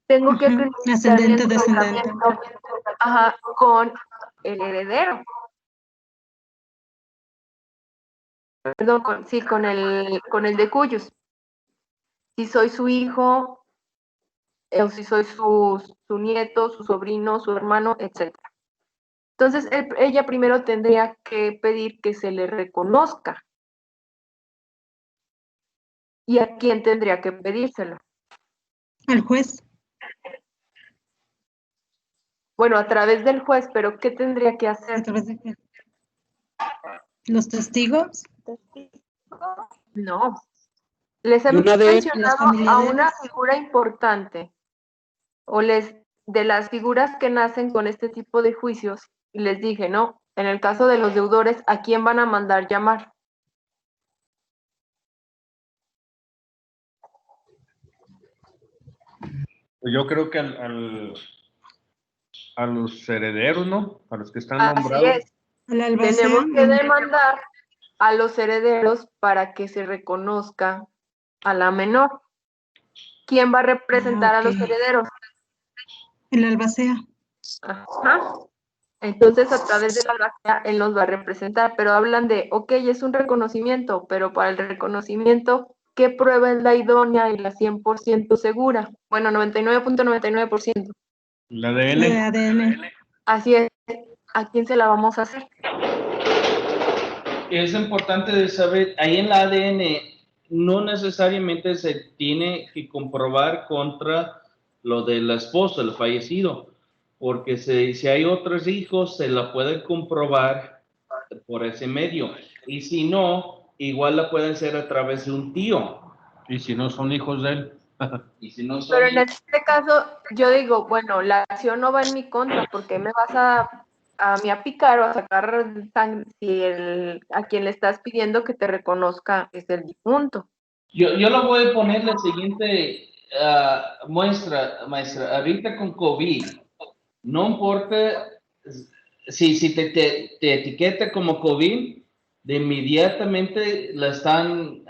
Tengo que acreditar ascendente, el descendente. con el heredero. Perdón, con el de cuyos. Si soy su hijo, o si soy su nieto, su sobrino, su hermano, etc. Entonces, ella primero tendría que pedir que se le reconozca. ¿Y a quién tendría que pedírselo? Al juez. Bueno, a través del juez, pero ¿qué tendría que hacer? ¿A través de qué? ¿Los testigos? No. Les he ¿Y una de mencionado a una figura importante, o de las figuras que nacen con este tipo de juicios, y les dije, no, en el caso de los deudores, ¿a quién van a mandar llamar? Yo creo que a los herederos, ¿no? A los que están Así nombrados. es. Tenemos que demandar a los herederos para que se reconozca a la menor. ¿Quién va a representar a los herederos? El albacea. Ajá. Entonces, a través de la albacea, él nos va a representar, pero hablan de, ok, es un reconocimiento, pero para el reconocimiento, ¿qué prueba es la idónea y la 100% segura? Bueno, 99.99%. La ADN. El ADN. Así es. ¿A quién se la vamos a hacer? Es importante de saber, ahí en la ADN no necesariamente se tiene que comprobar contra lo del esposo, el fallecido, porque si hay otros hijos, se la pueden comprobar por ese medio. Y si no, igual la pueden hacer a través de un tío. Y si no son hijos de él. Y si no son Pero en este caso, yo digo, bueno, la acción no va en mi contra, porque me vas a mí a picar o a sacar sangre si a quien le estás pidiendo que te reconozca es el difunto. Yo le voy a poner la siguiente muestra, maestra. Ahorita con COVID, no importa si te etiqueta como COVID, de inmediatamente la están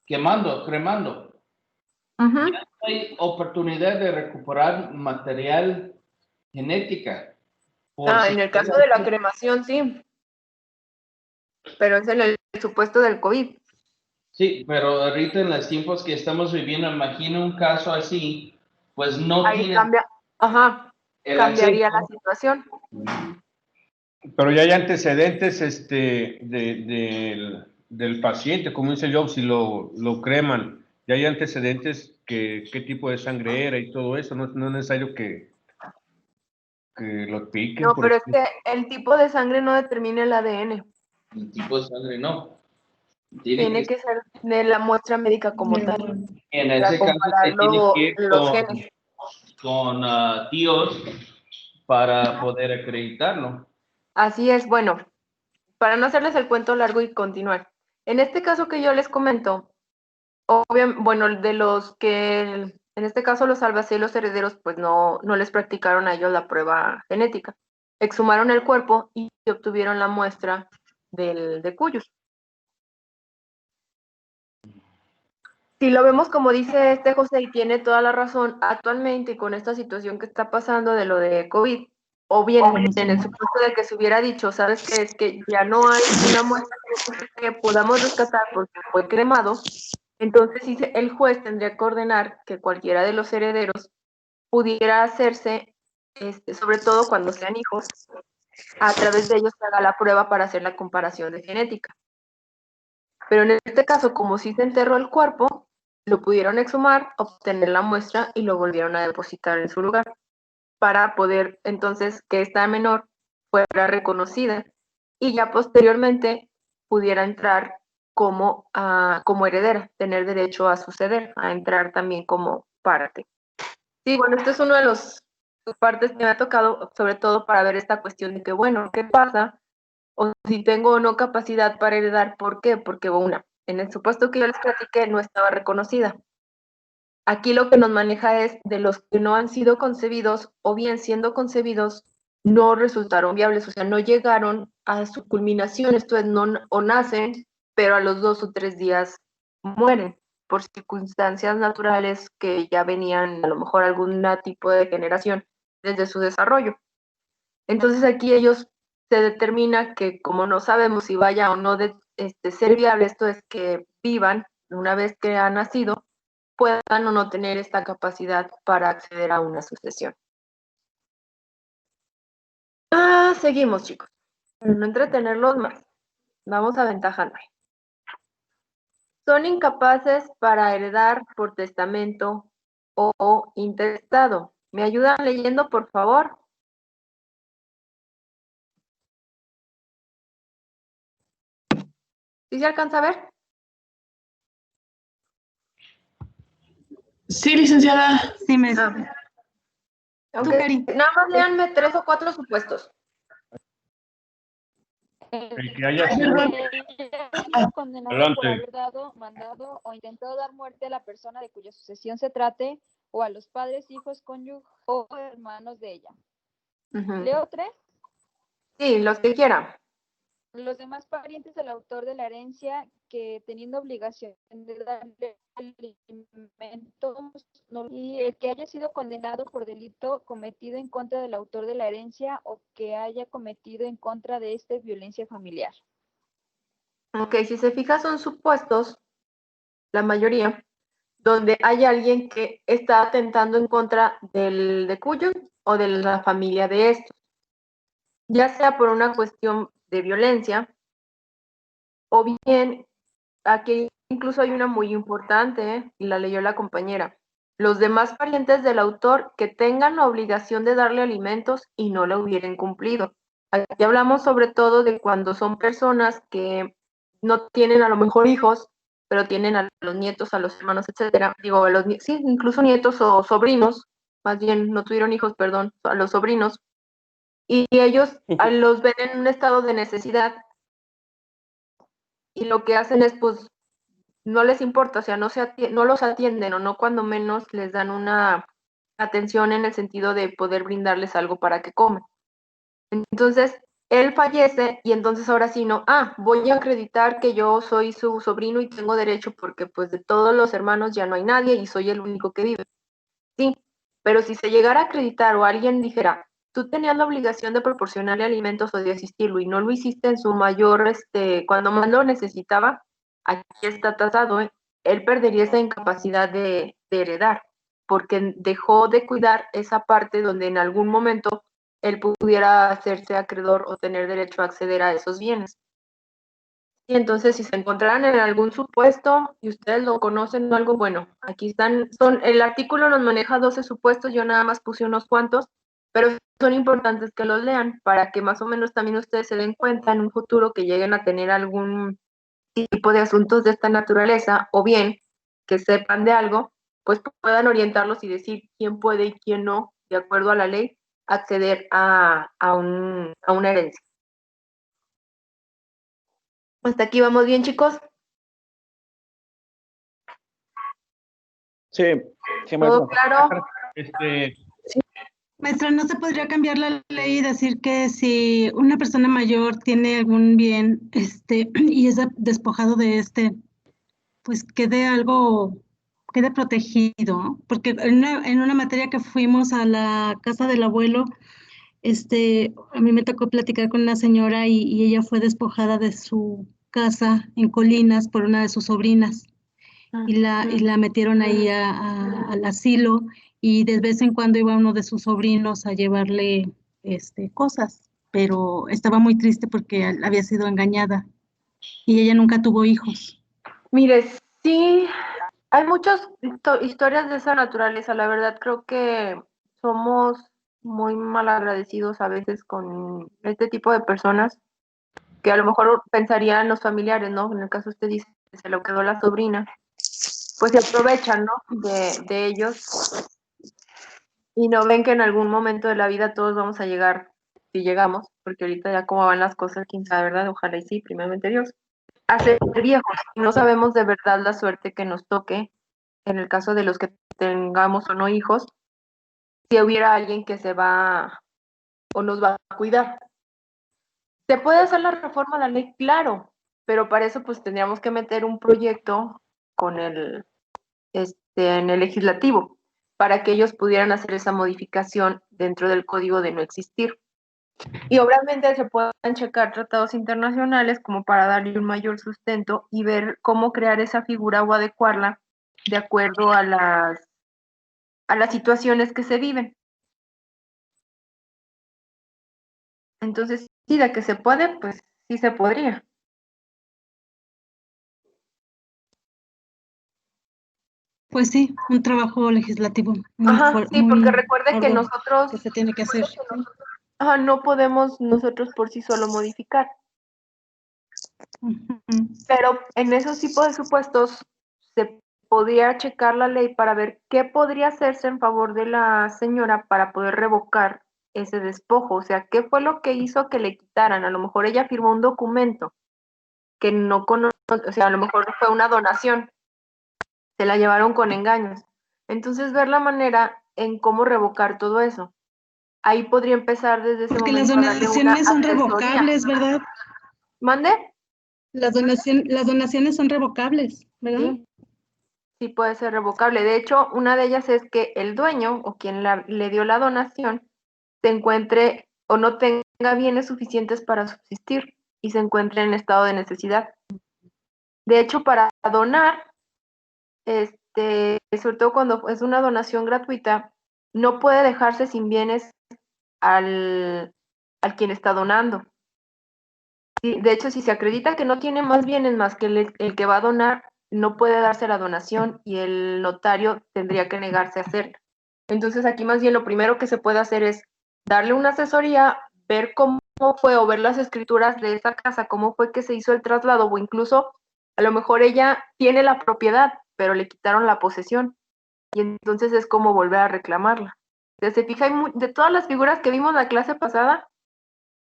cremando. Ya no hay oportunidad de recuperar material genética. En el caso de la cremación, sí. Pero es en el supuesto del COVID. Sí, pero ahorita en los tiempos que estamos viviendo, imagina un caso así, pues no ahí tiene... cambiaría la situación. Pero ya hay antecedentes del paciente, como dice Job, si lo creman, ya hay antecedentes qué tipo de sangre era y todo eso, no es necesario que lo piquen. No, pero es que el tipo de sangre no determina el ADN. El tipo de sangre no. Tiene que ser de la muestra médica como tal. En ese caso se tiene que ir con tíos para poder acreditarlo. Así es, bueno, para no hacerles el cuento largo y continuar. En este caso que yo les comento, bueno, de los que, en este caso los albaceas y los herederos, pues no les practicaron a ellos la prueba genética. Exhumaron el cuerpo y obtuvieron la muestra de cuyos. Si lo vemos como dice José, y tiene toda la razón, actualmente con esta situación que está pasando de lo de COVID, o bien en el supuesto de que se hubiera dicho, ¿sabes qué? Es que ya no hay una muestra que podamos rescatar porque fue cremado, entonces sí, el juez tendría que ordenar que cualquiera de los herederos pudiera hacerse, sobre todo cuando sean hijos, a través de ellos se haga la prueba para hacer la comparación de genética. Pero en este caso, como sí se enterró el cuerpo, lo pudieron exhumar, obtener la muestra y lo volvieron a depositar en su lugar para poder entonces que esta menor fuera reconocida y ya posteriormente pudiera entrar como heredera, tener derecho a suceder, a entrar también como parte. Sí, bueno, este es uno de los partes que me ha tocado, sobre todo para ver esta cuestión de que, bueno, ¿qué pasa o si tengo o no capacidad para heredar. ¿Por qué? Porque en el supuesto que yo les platiqué no estaba reconocida. Aquí lo que nos maneja es de los que no han sido concebidos o bien siendo concebidos no resultaron viables, o sea, no llegaron a su culminación, esto es, no, o nacen, pero a los 2 o 3 días mueren por circunstancias naturales que ya venían a lo mejor algún tipo de degeneración desde su desarrollo. Entonces aquí ellos se determina que como no sabemos si vaya o no de ser viable, esto es que vivan una vez que han nacido, puedan o no tener esta capacidad para acceder a una sucesión. Seguimos, chicos. Para no entretenerlos más, vamos aventajando. Son incapaces para heredar por testamento o intestado. ¿Me ayudan leyendo, por favor? ¿Sí se alcanza a ver? Sí, licenciada. Sí, me... Okay. Nada más leanme 3 o 4 supuestos. El que haya sido condenado por haber dado, mandado o intentado dar muerte a la persona de cuya sucesión se trate, o a los padres, hijos, cónyuges o hermanos de ella. ¿Leo 3? Sí, los que quieran. Los demás parientes del autor de la herencia que teniendo obligación de darle alimentos, y el que haya sido condenado por delito cometido en contra del autor de la herencia o que haya cometido en contra de violencia familiar. Ok, si se fija son supuestos, la mayoría, donde hay alguien que está atentando en contra del de cuyo o de la familia de estos, ya sea por una cuestión de violencia, o bien, aquí incluso hay una muy importante, y la leyó la compañera. Los demás parientes del autor que tengan la obligación de darle alimentos y no lo hubieran cumplido. Aquí hablamos sobre todo de cuando son personas que no tienen a lo mejor hijos, pero tienen a los nietos, a los hermanos, etcétera. Digo, sí, incluso nietos o sobrinos, más bien no tuvieron hijos, perdón, a los sobrinos. Y ellos los ven en un estado de necesidad y lo que hacen es, pues, no les importa, o sea, no los atienden o no cuando menos les dan una atención en el sentido de poder brindarles algo para que coman. Entonces, él fallece y entonces ahora sí no, voy a acreditar que yo soy su sobrino y tengo derecho porque pues de todos los hermanos ya no hay nadie y soy el único que vive. Sí, pero si se llegara a acreditar o alguien dijera, tú tenías la obligación de proporcionarle alimentos o de asistirlo y no lo hiciste en su mayor, cuando más lo necesitaba, aquí está tasado, él perdería esa incapacidad de heredar, porque dejó de cuidar esa parte donde en algún momento él pudiera hacerse acreedor o tener derecho a acceder a esos bienes. Y entonces, si se encontraran en algún supuesto y ustedes lo conocen o algo, bueno, aquí están, el artículo nos maneja 12 supuestos, yo nada más puse unos cuantos, pero son importantes que los lean para que más o menos también ustedes se den cuenta en un futuro que lleguen a tener algún tipo de asuntos de esta naturaleza, o bien que sepan de algo, pues puedan orientarlos y decir quién puede y quién no, de acuerdo a la ley, acceder a una herencia. ¿Hasta aquí vamos bien, chicos? Sí, ¿Todo claro? Maestra, ¿no se podría cambiar la ley y decir que si una persona mayor tiene algún bien y es despojado de pues quede protegido? Porque en una materia que fuimos a la casa del abuelo, a mí me tocó platicar con una señora y ella fue despojada de su casa en Colinas por una de sus sobrinas. Y la metieron ahí al asilo y de vez en cuando iba uno de sus sobrinos a llevarle cosas, pero estaba muy triste porque había sido engañada y ella nunca tuvo hijos. Mire, sí, hay muchas historias de esa naturaleza, la verdad creo que somos muy mal agradecidos a veces con este tipo de personas que a lo mejor pensarían los familiares, ¿no? En el caso usted dice que se lo quedó la sobrina, pues se aprovechan, ¿no? De ellos y no ven que en algún momento de la vida todos vamos a llegar si llegamos, porque ahorita ya como van las cosas, quién sabe, ¿verdad? Ojalá y sí, primeramente Dios, a ser viejos. No sabemos de verdad la suerte que nos toque, en el caso de los que tengamos o no hijos, si hubiera alguien que se va o nos va a cuidar. ¿Se puede hacer la reforma a la ley? Claro, pero para eso pues tendríamos que meter un proyecto con en el legislativo, para que ellos pudieran hacer esa modificación dentro del código de no existir. Y obviamente se pueden checar tratados internacionales como para darle un mayor sustento y ver cómo crear esa figura o adecuarla de acuerdo a las situaciones que se viven. Entonces, sí, de que se puede, pues sí se podría. Pues sí, un trabajo legislativo Ajá, sí, porque recuerde que arduo nosotros que se tiene que hacer. no podemos nosotros por sí solo modificar. Ujú. Pero en esos tipos de supuestos se podría checar la ley para ver qué podría hacerse en favor de la señora para poder revocar ese despojo. O sea, qué fue lo que hizo que le quitaran. A lo mejor ella firmó un documento que no conoce, o sea, a lo mejor fue una donación, se la llevaron con engaños. Entonces, ver la manera en cómo revocar todo eso. Ahí podría empezar desde ese Porque las momento a darle una donaciones son asesoría. revocables, ¿verdad? ¿Mande? Las donaciones son revocables, ¿verdad? Sí, sí puede ser revocable. De hecho, una de ellas es que el dueño o quien le dio la donación se encuentre o no tenga bienes suficientes para subsistir y se encuentre en estado de necesidad. De hecho, para donar, sobre todo cuando es una donación gratuita, no puede dejarse sin bienes al quien está donando. De hecho, si se acredita que no tiene más bienes más que el que va a donar, no puede darse la donación y el notario tendría que negarse a hacerla. Entonces, aquí más bien lo primero que se puede hacer es darle una asesoría, ver cómo fue o ver las escrituras de esa casa, cómo fue que se hizo el traslado o incluso a lo mejor ella tiene la propiedad, pero le quitaron la posesión y entonces es como volver a reclamarla. Se fija, de todas las figuras que vimos la clase pasada,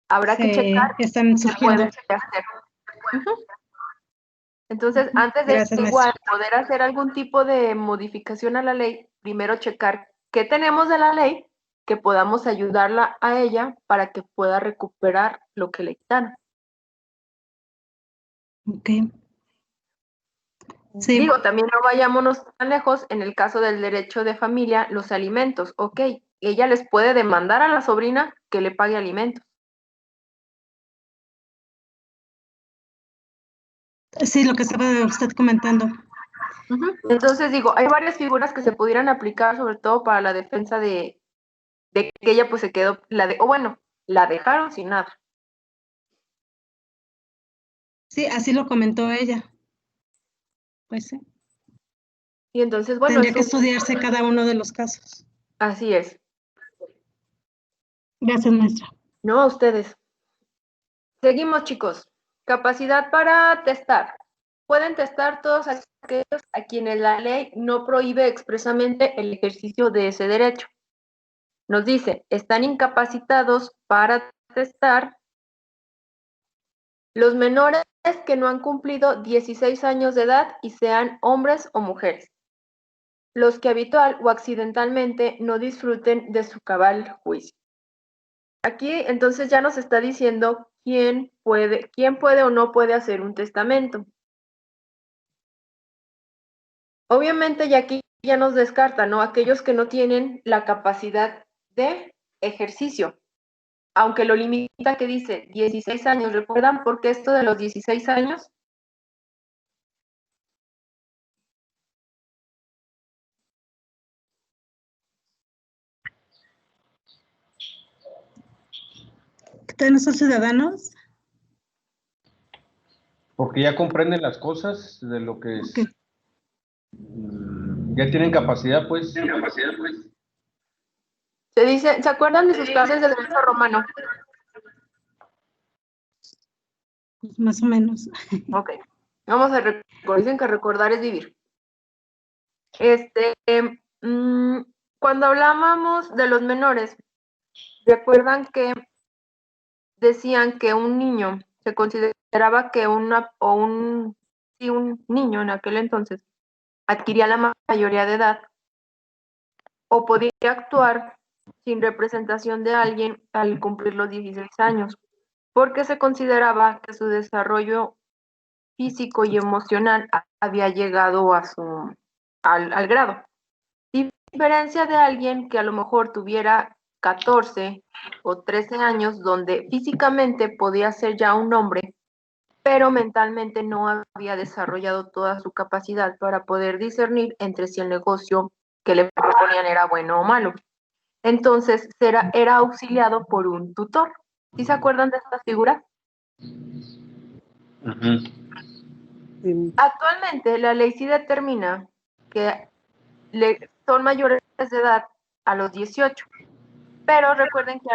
habrá que checar están qué puede surgiendo. hacer. Entonces, antes de Gracias, igual maestra. poder hacer algún tipo de modificación a la ley, primero checar qué tenemos de la ley que podamos ayudarla a ella para que pueda recuperar lo que le quitaron. Ok. Sí. Digo, también no vayámonos tan lejos en el caso del derecho de familia, los alimentos. Ok, ella les puede demandar a la sobrina que le pague alimentos. Sí, lo que estaba usted comentando. Entonces, digo, hay varias figuras que se pudieran aplicar, sobre todo para la defensa de que ella pues se quedó, la dejaron sin nada. Sí, así lo comentó ella. Pues sí. Y entonces, bueno, tendría que estudiarse cada uno de los casos. Así es. Gracias, maestra. No, a ustedes. Seguimos, chicos. Capacidad para testar. Pueden testar todos aquellos a quienes la ley no prohíbe expresamente el ejercicio de ese derecho. Nos dice, están incapacitados para testar los menores que no han cumplido 16 años de edad y sean hombres o mujeres. Los que habitual o accidentalmente no disfruten de su cabal juicio. Aquí entonces ya nos está diciendo quién puede o no puede hacer un testamento. Obviamente ya aquí ya nos descarta, ¿no? Aquellos que no tienen la capacidad de ejercicio, aunque lo limita que dice 16 años. ¿Recuerdan por qué esto de los 16 años? ¿Ustedes no son ciudadanos? Porque ya comprenden las cosas de lo que es. Okay. Ya tienen capacidad, pues. Se dice, ¿se acuerdan de sus clases de derecho romano? Pues más o menos. Ok. Vamos a dicen que recordar es vivir. Cuando hablábamos de los menores, recuerdan que decían que un niño, se consideraba que un niño en aquel entonces adquiría la mayoría de edad o podía actuar sin representación de alguien al cumplir los 16 años, porque se consideraba que su desarrollo físico y emocional había llegado al grado. Diferencia de alguien que a lo mejor tuviera 14 o 13 años, donde físicamente podía ser ya un hombre, pero mentalmente no había desarrollado toda su capacidad para poder discernir entre si el negocio que le proponían era bueno o malo. Entonces era auxiliado por un tutor. ¿Sí se acuerdan de esta figura? Actualmente la ley sí determina que son mayores de edad a los 18, pero recuerden que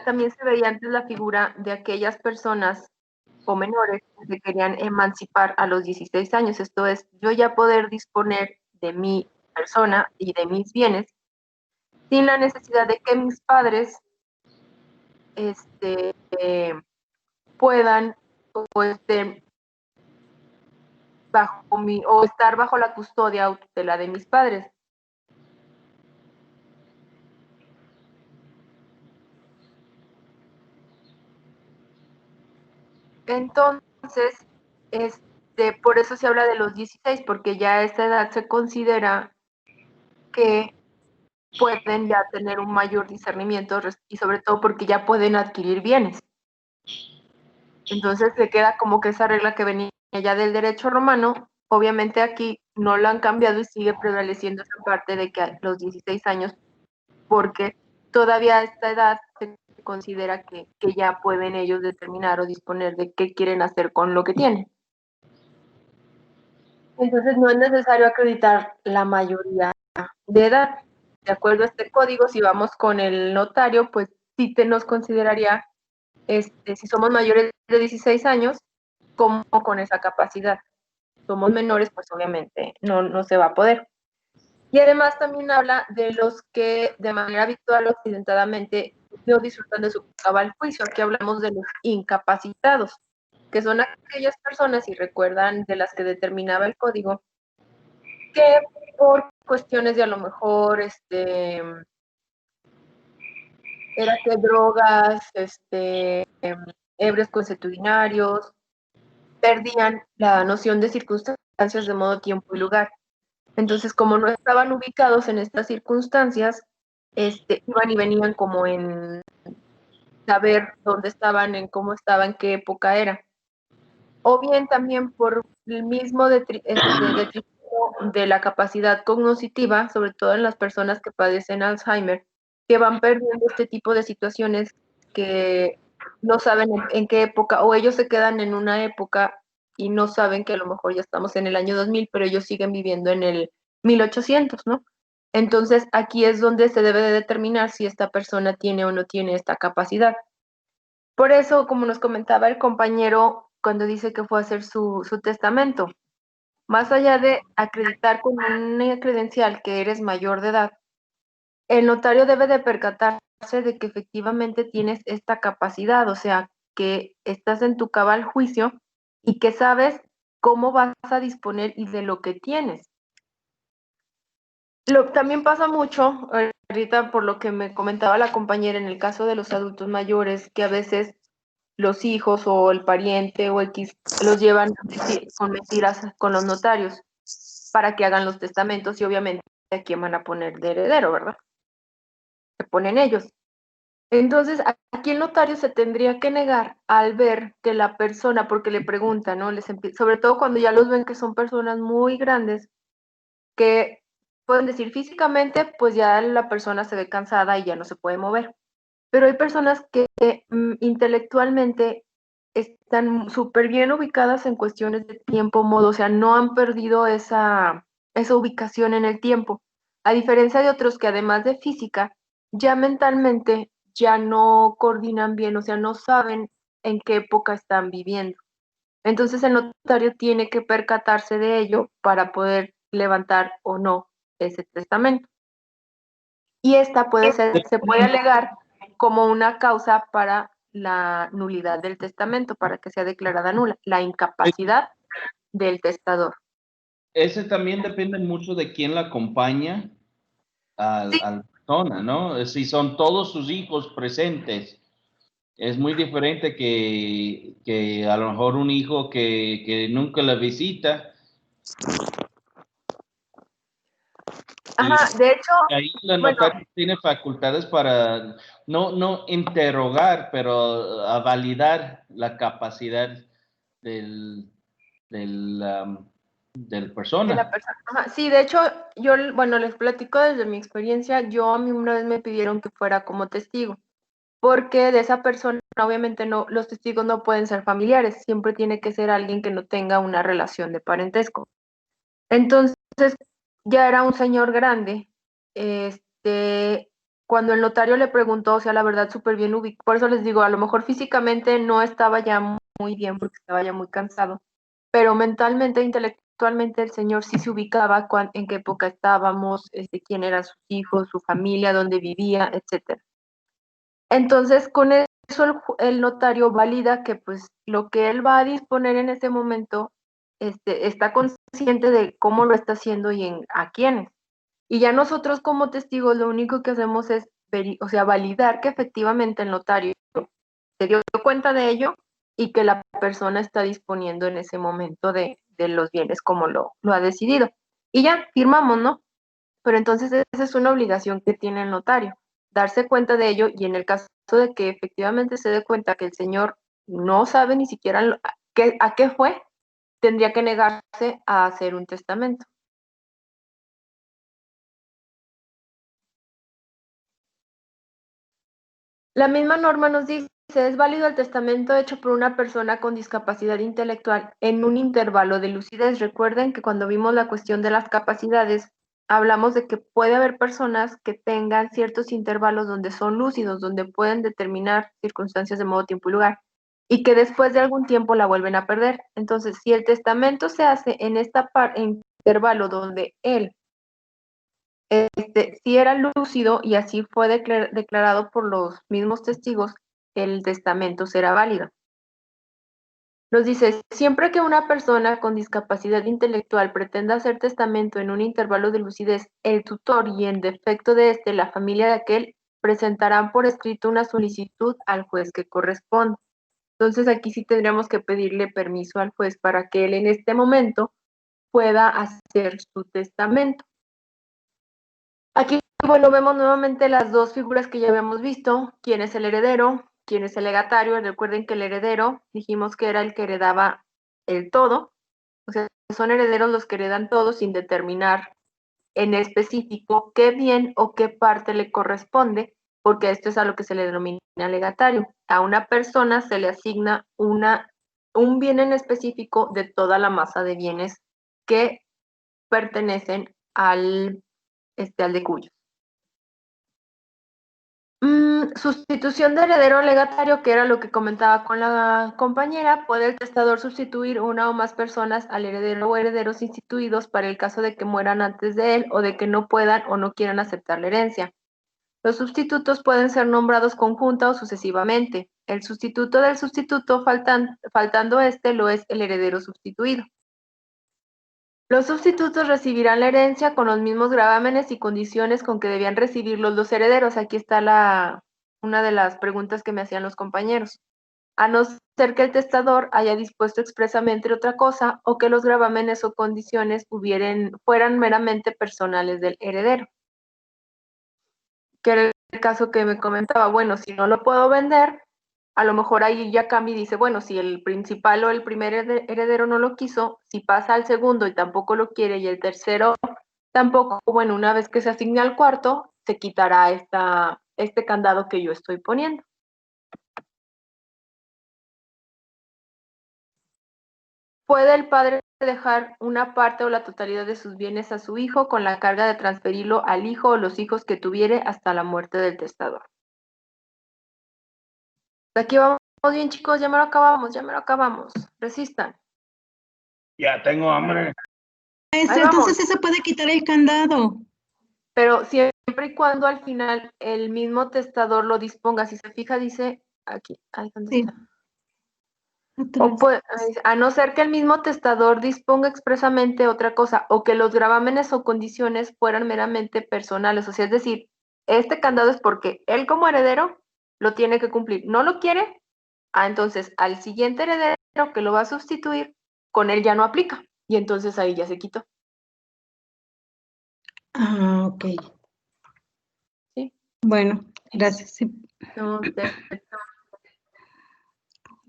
también se veía antes la figura de aquellas personas o menores que querían emancipar a los 16 años, esto es, yo ya poder disponer de mi persona y de mis bienes sin la necesidad de que mis padres puedan o estén o estar bajo la custodia o tutela de mis padres. Entonces, por eso se habla de los 16, porque ya a esta edad se considera que pueden ya tener un mayor discernimiento y sobre todo porque ya pueden adquirir bienes. Entonces se queda como que esa regla que venía ya del derecho romano, obviamente aquí no la han cambiado y sigue prevaleciendo esa parte de que a los 16 años, porque todavía a esta edad se considera que ya pueden ellos determinar o disponer de qué quieren hacer con lo que tienen. Entonces no es necesario acreditar la mayoría de edad. De acuerdo a este código, si vamos con el notario, pues sí nos consideraría, si somos mayores de 16 años, como con esa capacidad. Somos menores, pues obviamente no se va a poder. Y además también habla de los que de manera habitual o accidentadamente no disfrutan de su cabal juicio. Aquí hablamos de los incapacitados, que son aquellas personas, si recuerdan, de las que determinaba el código, que por cuestiones de a lo mejor, era que drogas, ebrios consuetudinarios, perdían la noción de circunstancias de modo, tiempo y lugar. Entonces, como no estaban ubicados en estas circunstancias, iban y venían como en saber dónde estaban, en cómo estaban, qué época era. O bien también por el mismo detrimento de la capacidad cognitiva, sobre todo en las personas que padecen Alzheimer, que van perdiendo este tipo de situaciones que no saben en qué época, o ellos se quedan en una época y no saben que a lo mejor ya estamos en el año 2000, pero ellos siguen viviendo en el 1800, ¿no? Entonces, aquí es donde se debe de determinar si esta persona tiene o no tiene esta capacidad. Por eso, como nos comentaba el compañero cuando dice que fue a hacer su testamento, más allá de acreditar con una credencial que eres mayor de edad, el notario debe de percatarse de que efectivamente tienes esta capacidad, o sea, que estás en tu cabal juicio y que sabes cómo vas a disponer y de lo que tienes. También pasa mucho, ahorita por lo que me comentaba la compañera, en el caso de los adultos mayores, que a veces los hijos o el pariente o X los llevan con mentiras con los notarios para que hagan los testamentos y obviamente a quién van a poner de heredero, ¿verdad? Se ponen ellos. Entonces, aquí el notario se tendría que negar al ver que la persona, porque le preguntan, ¿no? Sobre todo cuando ya los ven que son personas muy grandes, que pueden decir físicamente, pues ya la persona se ve cansada y ya no se puede mover. Pero hay personas que intelectualmente están súper bien ubicadas en cuestiones de tiempo, modo, o sea, no han perdido esa ubicación en el tiempo. A diferencia de otros que además de física, ya mentalmente ya no coordinan bien, o sea, no saben en qué época están viviendo. Entonces el notario tiene que percatarse de ello para poder levantar o no ese testamento. Y esta se puede alegar como una causa para la nulidad del testamento para que sea declarada nula, la incapacidad del testador. Ese también depende mucho de quién la acompaña a la persona, ¿no? Si son todos sus hijos presentes, es muy diferente que a lo mejor un hijo que nunca la visita. Ajá, de hecho, ahí la notario tiene facultades para no interrogar, pero a validar la capacidad del persona. de la persona. Ajá, sí, de hecho, yo, bueno, les platico desde mi experiencia, a mí una vez me pidieron que fuera como testigo, porque de esa persona, obviamente no, los testigos no pueden ser familiares, siempre tiene que ser alguien que no tenga una relación de parentesco. Entonces, ya era un señor grande, cuando el notario le preguntó, o sea, la verdad, súper bien ubicado, por eso les digo, a lo mejor físicamente no estaba ya muy bien, porque estaba ya muy cansado, pero mentalmente, intelectualmente, el señor sí se ubicaba en qué época estábamos, quién eran sus hijos, su familia, dónde vivía, etcétera. Entonces, con eso el notario valida que pues lo que él va a disponer en ese momento está consciente de cómo lo está haciendo y a quiénes. Y ya nosotros como testigos lo único que hacemos es validar que efectivamente el notario se dio cuenta de ello y que la persona está disponiendo en ese momento de los bienes como lo ha decidido. Y ya, firmamos, ¿no? Pero entonces esa es una obligación que tiene el notario, darse cuenta de ello, y en el caso de que efectivamente se dé cuenta que el señor no sabe ni siquiera a qué fue, tendría que negarse a hacer un testamento. La misma norma nos dice, es válido el testamento hecho por una persona con discapacidad intelectual en un intervalo de lucidez. Recuerden que cuando vimos la cuestión de las capacidades, hablamos de que puede haber personas que tengan ciertos intervalos donde son lúcidos, donde pueden determinar circunstancias de modo, tiempo y lugar, y que después de algún tiempo la vuelven a perder. Entonces, si el testamento se hace en intervalo donde él si era lúcido y así fue declarado por los mismos testigos, el testamento será válido. Nos dice, siempre que una persona con discapacidad intelectual pretenda hacer testamento en un intervalo de lucidez, el tutor y en defecto de la familia de aquel, presentarán por escrito una solicitud al juez que corresponde. Entonces aquí sí tendríamos que pedirle permiso al juez para que él en este momento pueda hacer su testamento. Aquí, bueno, vemos nuevamente las dos figuras que ya habíamos visto, quién es el heredero, quién es el legatario. Recuerden que el heredero, dijimos que era el que heredaba el todo, o sea, son herederos los que heredan todo sin determinar en específico qué bien o qué parte le corresponde, porque esto es a lo que se le denomina legatario. A una persona se le asigna un bien en específico de toda la masa de bienes que pertenecen al de cuyos. Sustitución de heredero legatario, que era lo que comentaba con la compañera. Puede el testador sustituir una o más personas al heredero o herederos instituidos para el caso de que mueran antes de él o de que no puedan o no quieran aceptar la herencia. Los sustitutos pueden ser nombrados conjunta o sucesivamente. El sustituto del sustituto, faltando lo es el heredero sustituido. Los sustitutos recibirán la herencia con los mismos gravámenes y condiciones con que debían recibir los dos herederos. Aquí está una de las preguntas que me hacían los compañeros. A no ser que el testador haya dispuesto expresamente otra cosa o que los gravámenes o condiciones fueran meramente personales del heredero. Que era el caso que me comentaba, bueno, si no lo puedo vender, a lo mejor ahí ya cambia y dice, bueno, si el principal o el primer heredero no lo quiso, si pasa al segundo y tampoco lo quiere y el tercero tampoco, bueno, una vez que se asigne al cuarto, se quitará este candado que yo estoy poniendo. ¿Puede el padre dejar una parte o la totalidad de sus bienes a su hijo con la carga de transferirlo al hijo o los hijos que tuviere hasta la muerte del testador? Aquí vamos bien, chicos, ya me lo acabamos. Resistan. Ya tengo hambre. Entonces eso puede quitar el candado. Pero siempre y cuando al final el mismo testador lo disponga. Si se fija, dice aquí, ahí donde Sí. está. A no ser que el mismo testador disponga expresamente otra cosa o que los gravámenes o condiciones fueran meramente personales. O sea, es decir, este candado es porque él como heredero lo tiene que cumplir. ¿No lo quiere? Entonces al siguiente heredero que lo va a sustituir, con él ya no aplica. Y entonces ahí ya se quitó. Ok. Sí. Bueno, gracias. Sí. No,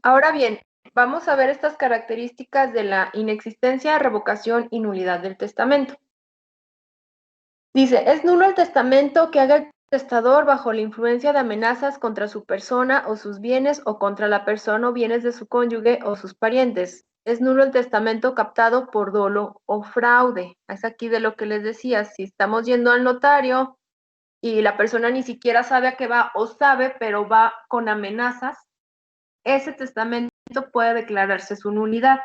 ahora bien, vamos a ver estas características de la inexistencia, revocación y nulidad del testamento. Dice, es nulo el testamento que haga el testador bajo la influencia de amenazas contra su persona o sus bienes o contra la persona o bienes de su cónyuge o sus parientes. Es nulo el testamento captado por dolo o fraude. Es aquí de lo que les decía, si estamos yendo al notario y la persona ni siquiera sabe a qué va o sabe, pero va con amenazas, ese testamento puede declararse su nulidad.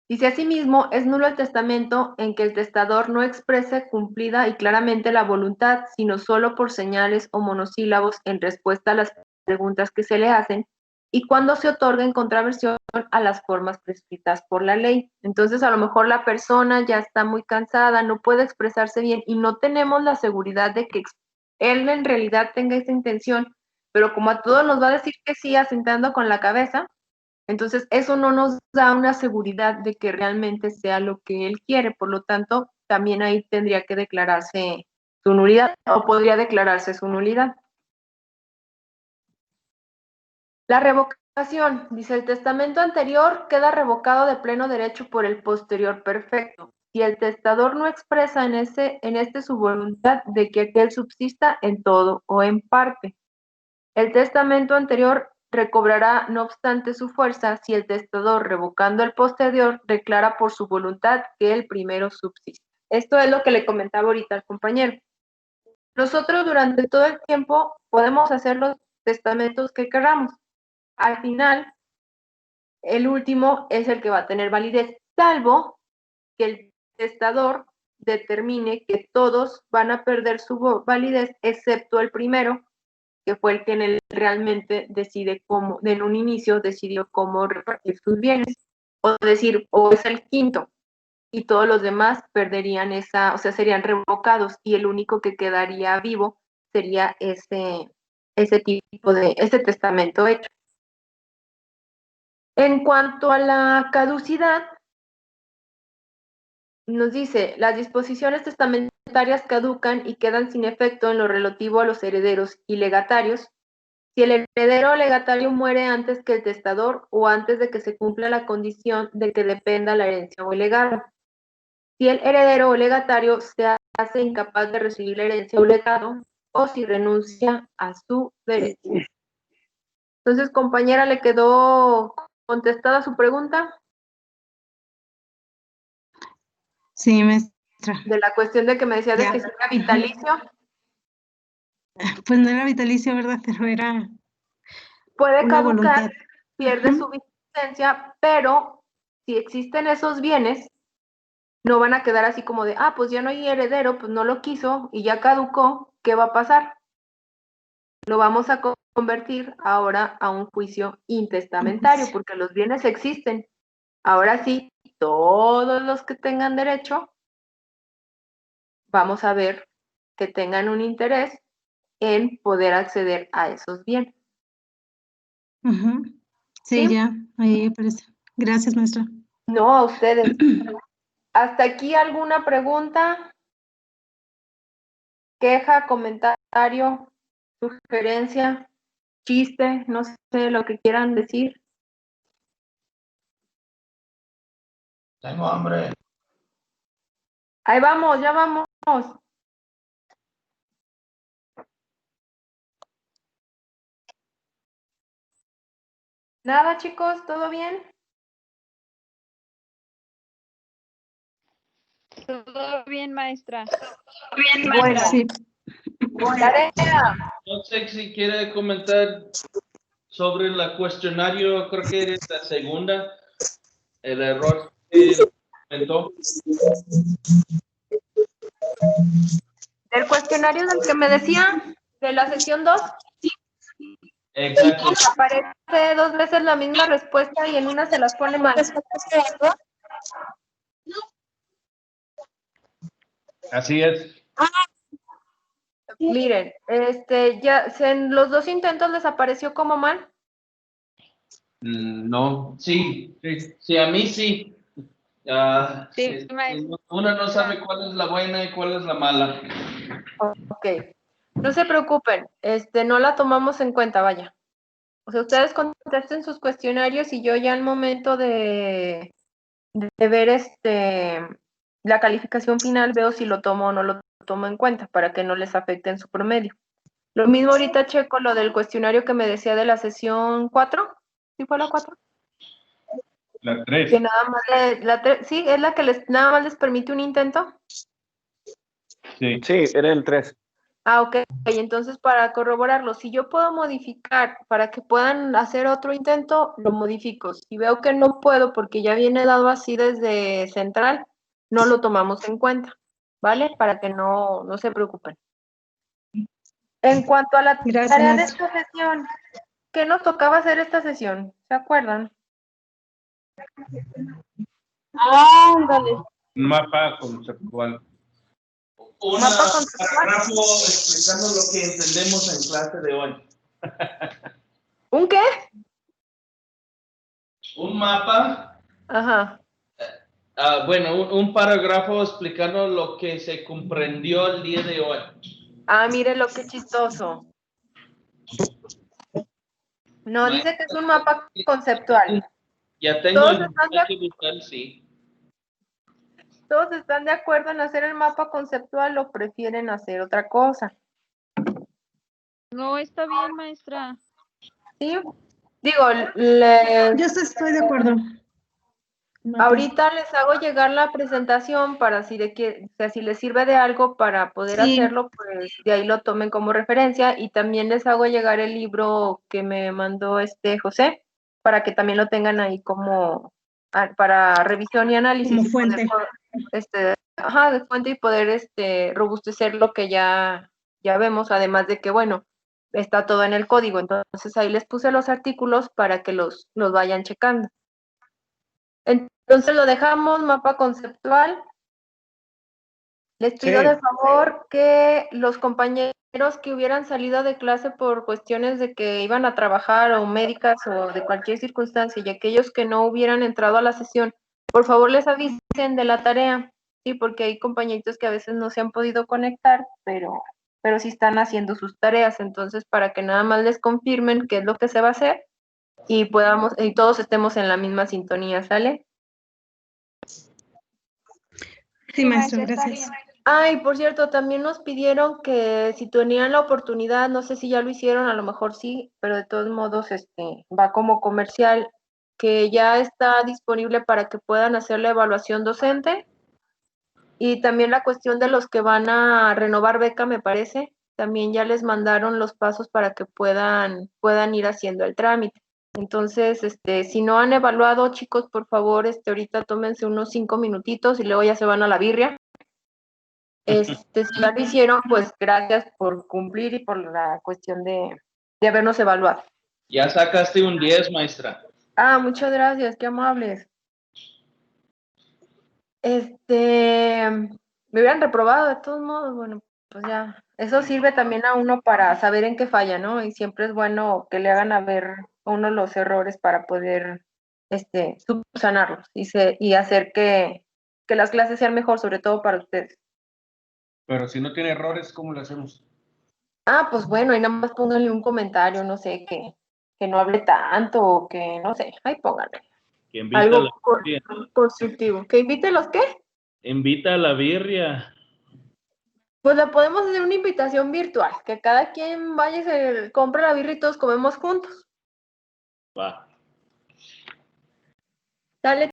Dice asimismo, es nulo el testamento en que el testador no exprese cumplida y claramente la voluntad, sino solo por señales o monosílabos en respuesta a las preguntas que se le hacen, y cuando se otorga en contraversión a las formas prescritas por la ley. Entonces, a lo mejor la persona ya está muy cansada, no puede expresarse bien y no tenemos la seguridad de que él en realidad tenga esa intención, pero como a todos nos va a decir que sí, asentando con la cabeza, entonces eso no nos da una seguridad de que realmente sea lo que él quiere, por lo tanto, también ahí tendría que declararse su nulidad o podría declararse su nulidad. La revocación, dice, el testamento anterior queda revocado de pleno derecho por el posterior perfecto. Si el testador no expresa en este su voluntad de que aquel subsista en todo o en parte. El testamento anterior recobrará, no obstante, su fuerza si el testador, revocando el posterior, declara por su voluntad que el primero subsiste. Esto es lo que le comentaba ahorita al compañero. Nosotros durante todo el tiempo podemos hacer los testamentos que queramos. Al final, el último es el que va a tener validez, salvo que el testador determine que todos van a perder su validez, excepto el primero, que fue el que realmente decide cómo, en un inicio decidió cómo repartir sus bienes. O decir, o es el quinto, y todos los demás perderían o sea, serían revocados, y el único que quedaría vivo sería ese testamento hecho. En cuanto a la caducidad, nos dice, las disposiciones testamentarias caducan y quedan sin efecto en lo relativo a los herederos y legatarios si el heredero o legatario muere antes que el testador o antes de que se cumpla la condición de que dependa la herencia o el legado. Si el heredero o legatario se hace incapaz de recibir la herencia o legado o si renuncia a su derecho. Entonces, compañera, ¿le quedó contestada su pregunta? Sí, maestra. De la cuestión de que me decía de que si era vitalicio. Pues no era vitalicio, ¿verdad? Pero era puede una caducar, voluntad. pierde su vigencia, pero si existen esos bienes, no van a quedar así como de, pues ya no hay heredero, pues no lo quiso y ya caducó, ¿qué va a pasar? Lo vamos a convertir ahora a un juicio intestamentario, porque los bienes existen. Ahora sí, todos los que tengan derecho, vamos a ver que tengan un interés en poder acceder a esos bienes. Sí, ya, ahí aparece. Gracias, maestra. No, a ustedes. ¿Hasta aquí alguna pregunta? ¿Queja, comentario, sugerencia, chiste? No sé lo que quieran decir. Tengo hambre. Ahí vamos, ya vamos. Nada, chicos, ¿todo bien? Todo bien, maestra. Bien, Bueno, Sí. No sé si quiere comentar sobre el cuestionario, creo que eres la segunda, el error que comentó. ¿El cuestionario del que me decía? ¿De la sesión 2? Exacto. Aparece 2 veces la misma respuesta y en una se las pone mal. Así es. Miren, ya en los 2 intentos les apareció como mal. No, sí, a mí sí. Sí, maestra. Una no sabe cuál es la buena y cuál es la mala. Ok, no se preocupen, no la tomamos en cuenta, vaya. O sea, ustedes contesten sus cuestionarios y yo ya al momento de ver la calificación final veo si lo tomo o no lo tomo en cuenta para que no les afecte en su promedio. Lo mismo ahorita checo lo del cuestionario que me decía de la sesión 4, ¿sí fue la 4? La 3. Que nada más sí, es la que nada más les permite un intento. Sí. Sí, era el 3. Ah, ok. Entonces, para corroborarlo, si yo puedo modificar para que puedan hacer otro intento, lo modifico. Si veo que no puedo porque ya viene dado así desde central, no lo tomamos en cuenta, ¿vale? Para que no se preocupen. En cuanto a la tarea de esta sesión, ¿qué nos tocaba hacer esta sesión? ¿Se acuerdan? Ándale. Un mapa conceptual. Un parágrafo explicando lo que entendemos en clase de hoy. ¿Un qué? Un mapa. Ajá. Bueno, un parágrafo explicando lo que se comprendió el día de hoy. Ah, mire lo que chistoso. No, dice que es un mapa conceptual. Ya tengo el que buscar, sí. ¿Todos están de acuerdo en hacer el mapa conceptual o prefieren hacer otra cosa? No, está bien, maestra. Sí, digo, Yo estoy de acuerdo. ahorita les hago llegar la presentación para si les sirve de algo para poder hacerlo, pues de ahí lo tomen como referencia y también les hago llegar el libro que me mandó José para que también lo tengan ahí como para revisión y análisis. Como fuente. De fuente y poder robustecer lo que ya vemos, además de que, bueno, está todo en el código, entonces ahí les puse los artículos para que los vayan checando. Entonces lo dejamos, mapa conceptual. Les pido de favor que los compañeros que hubieran salido de clase por cuestiones de que iban a trabajar o médicas o de cualquier circunstancia y aquellos que no hubieran entrado a la sesión, por favor les avisen de la tarea, sí, porque hay compañeritos que a veces no se han podido conectar, pero sí están haciendo sus tareas, entonces para que nada más les confirmen qué es lo que se va a hacer y todos estemos en la misma sintonía, ¿sale? Sí, maestro, gracias. Ay, por cierto, también nos pidieron que si tenían la oportunidad, no sé si ya lo hicieron, a lo mejor sí, pero de todos modos, va como comercial, que ya está disponible para que puedan hacer la evaluación docente y también la cuestión de los que van a renovar beca, me parece, también ya les mandaron los pasos para que puedan ir haciendo el trámite. Entonces, si no han evaluado, chicos, por favor, ahorita tómense unos 5 minutitos y luego ya se van a la birria. Si ya lo hicieron, pues gracias por cumplir y por la cuestión de habernos evaluado. Ya sacaste un 10, maestra. Ah, muchas gracias, qué amables. Me hubieran reprobado de todos modos, bueno, pues ya. Eso sirve también a uno para saber en qué falla, ¿no? Y siempre es bueno que le hagan a ver a uno los errores para poder subsanarlos y hacer que las clases sean mejor, sobre todo para ustedes. Pero si no tiene errores, ¿cómo lo hacemos? Ah, pues bueno, y nada más pónganle un comentario, no sé, que no hable tanto, o que, no sé, ahí pónganle. Que invita Algo a la birria. constructivo. ¿Que invite los qué? Invita a la birria. Pues le podemos hacer una invitación virtual, que cada quien vaya y se compre la birria y todos comemos juntos. Va. Dale.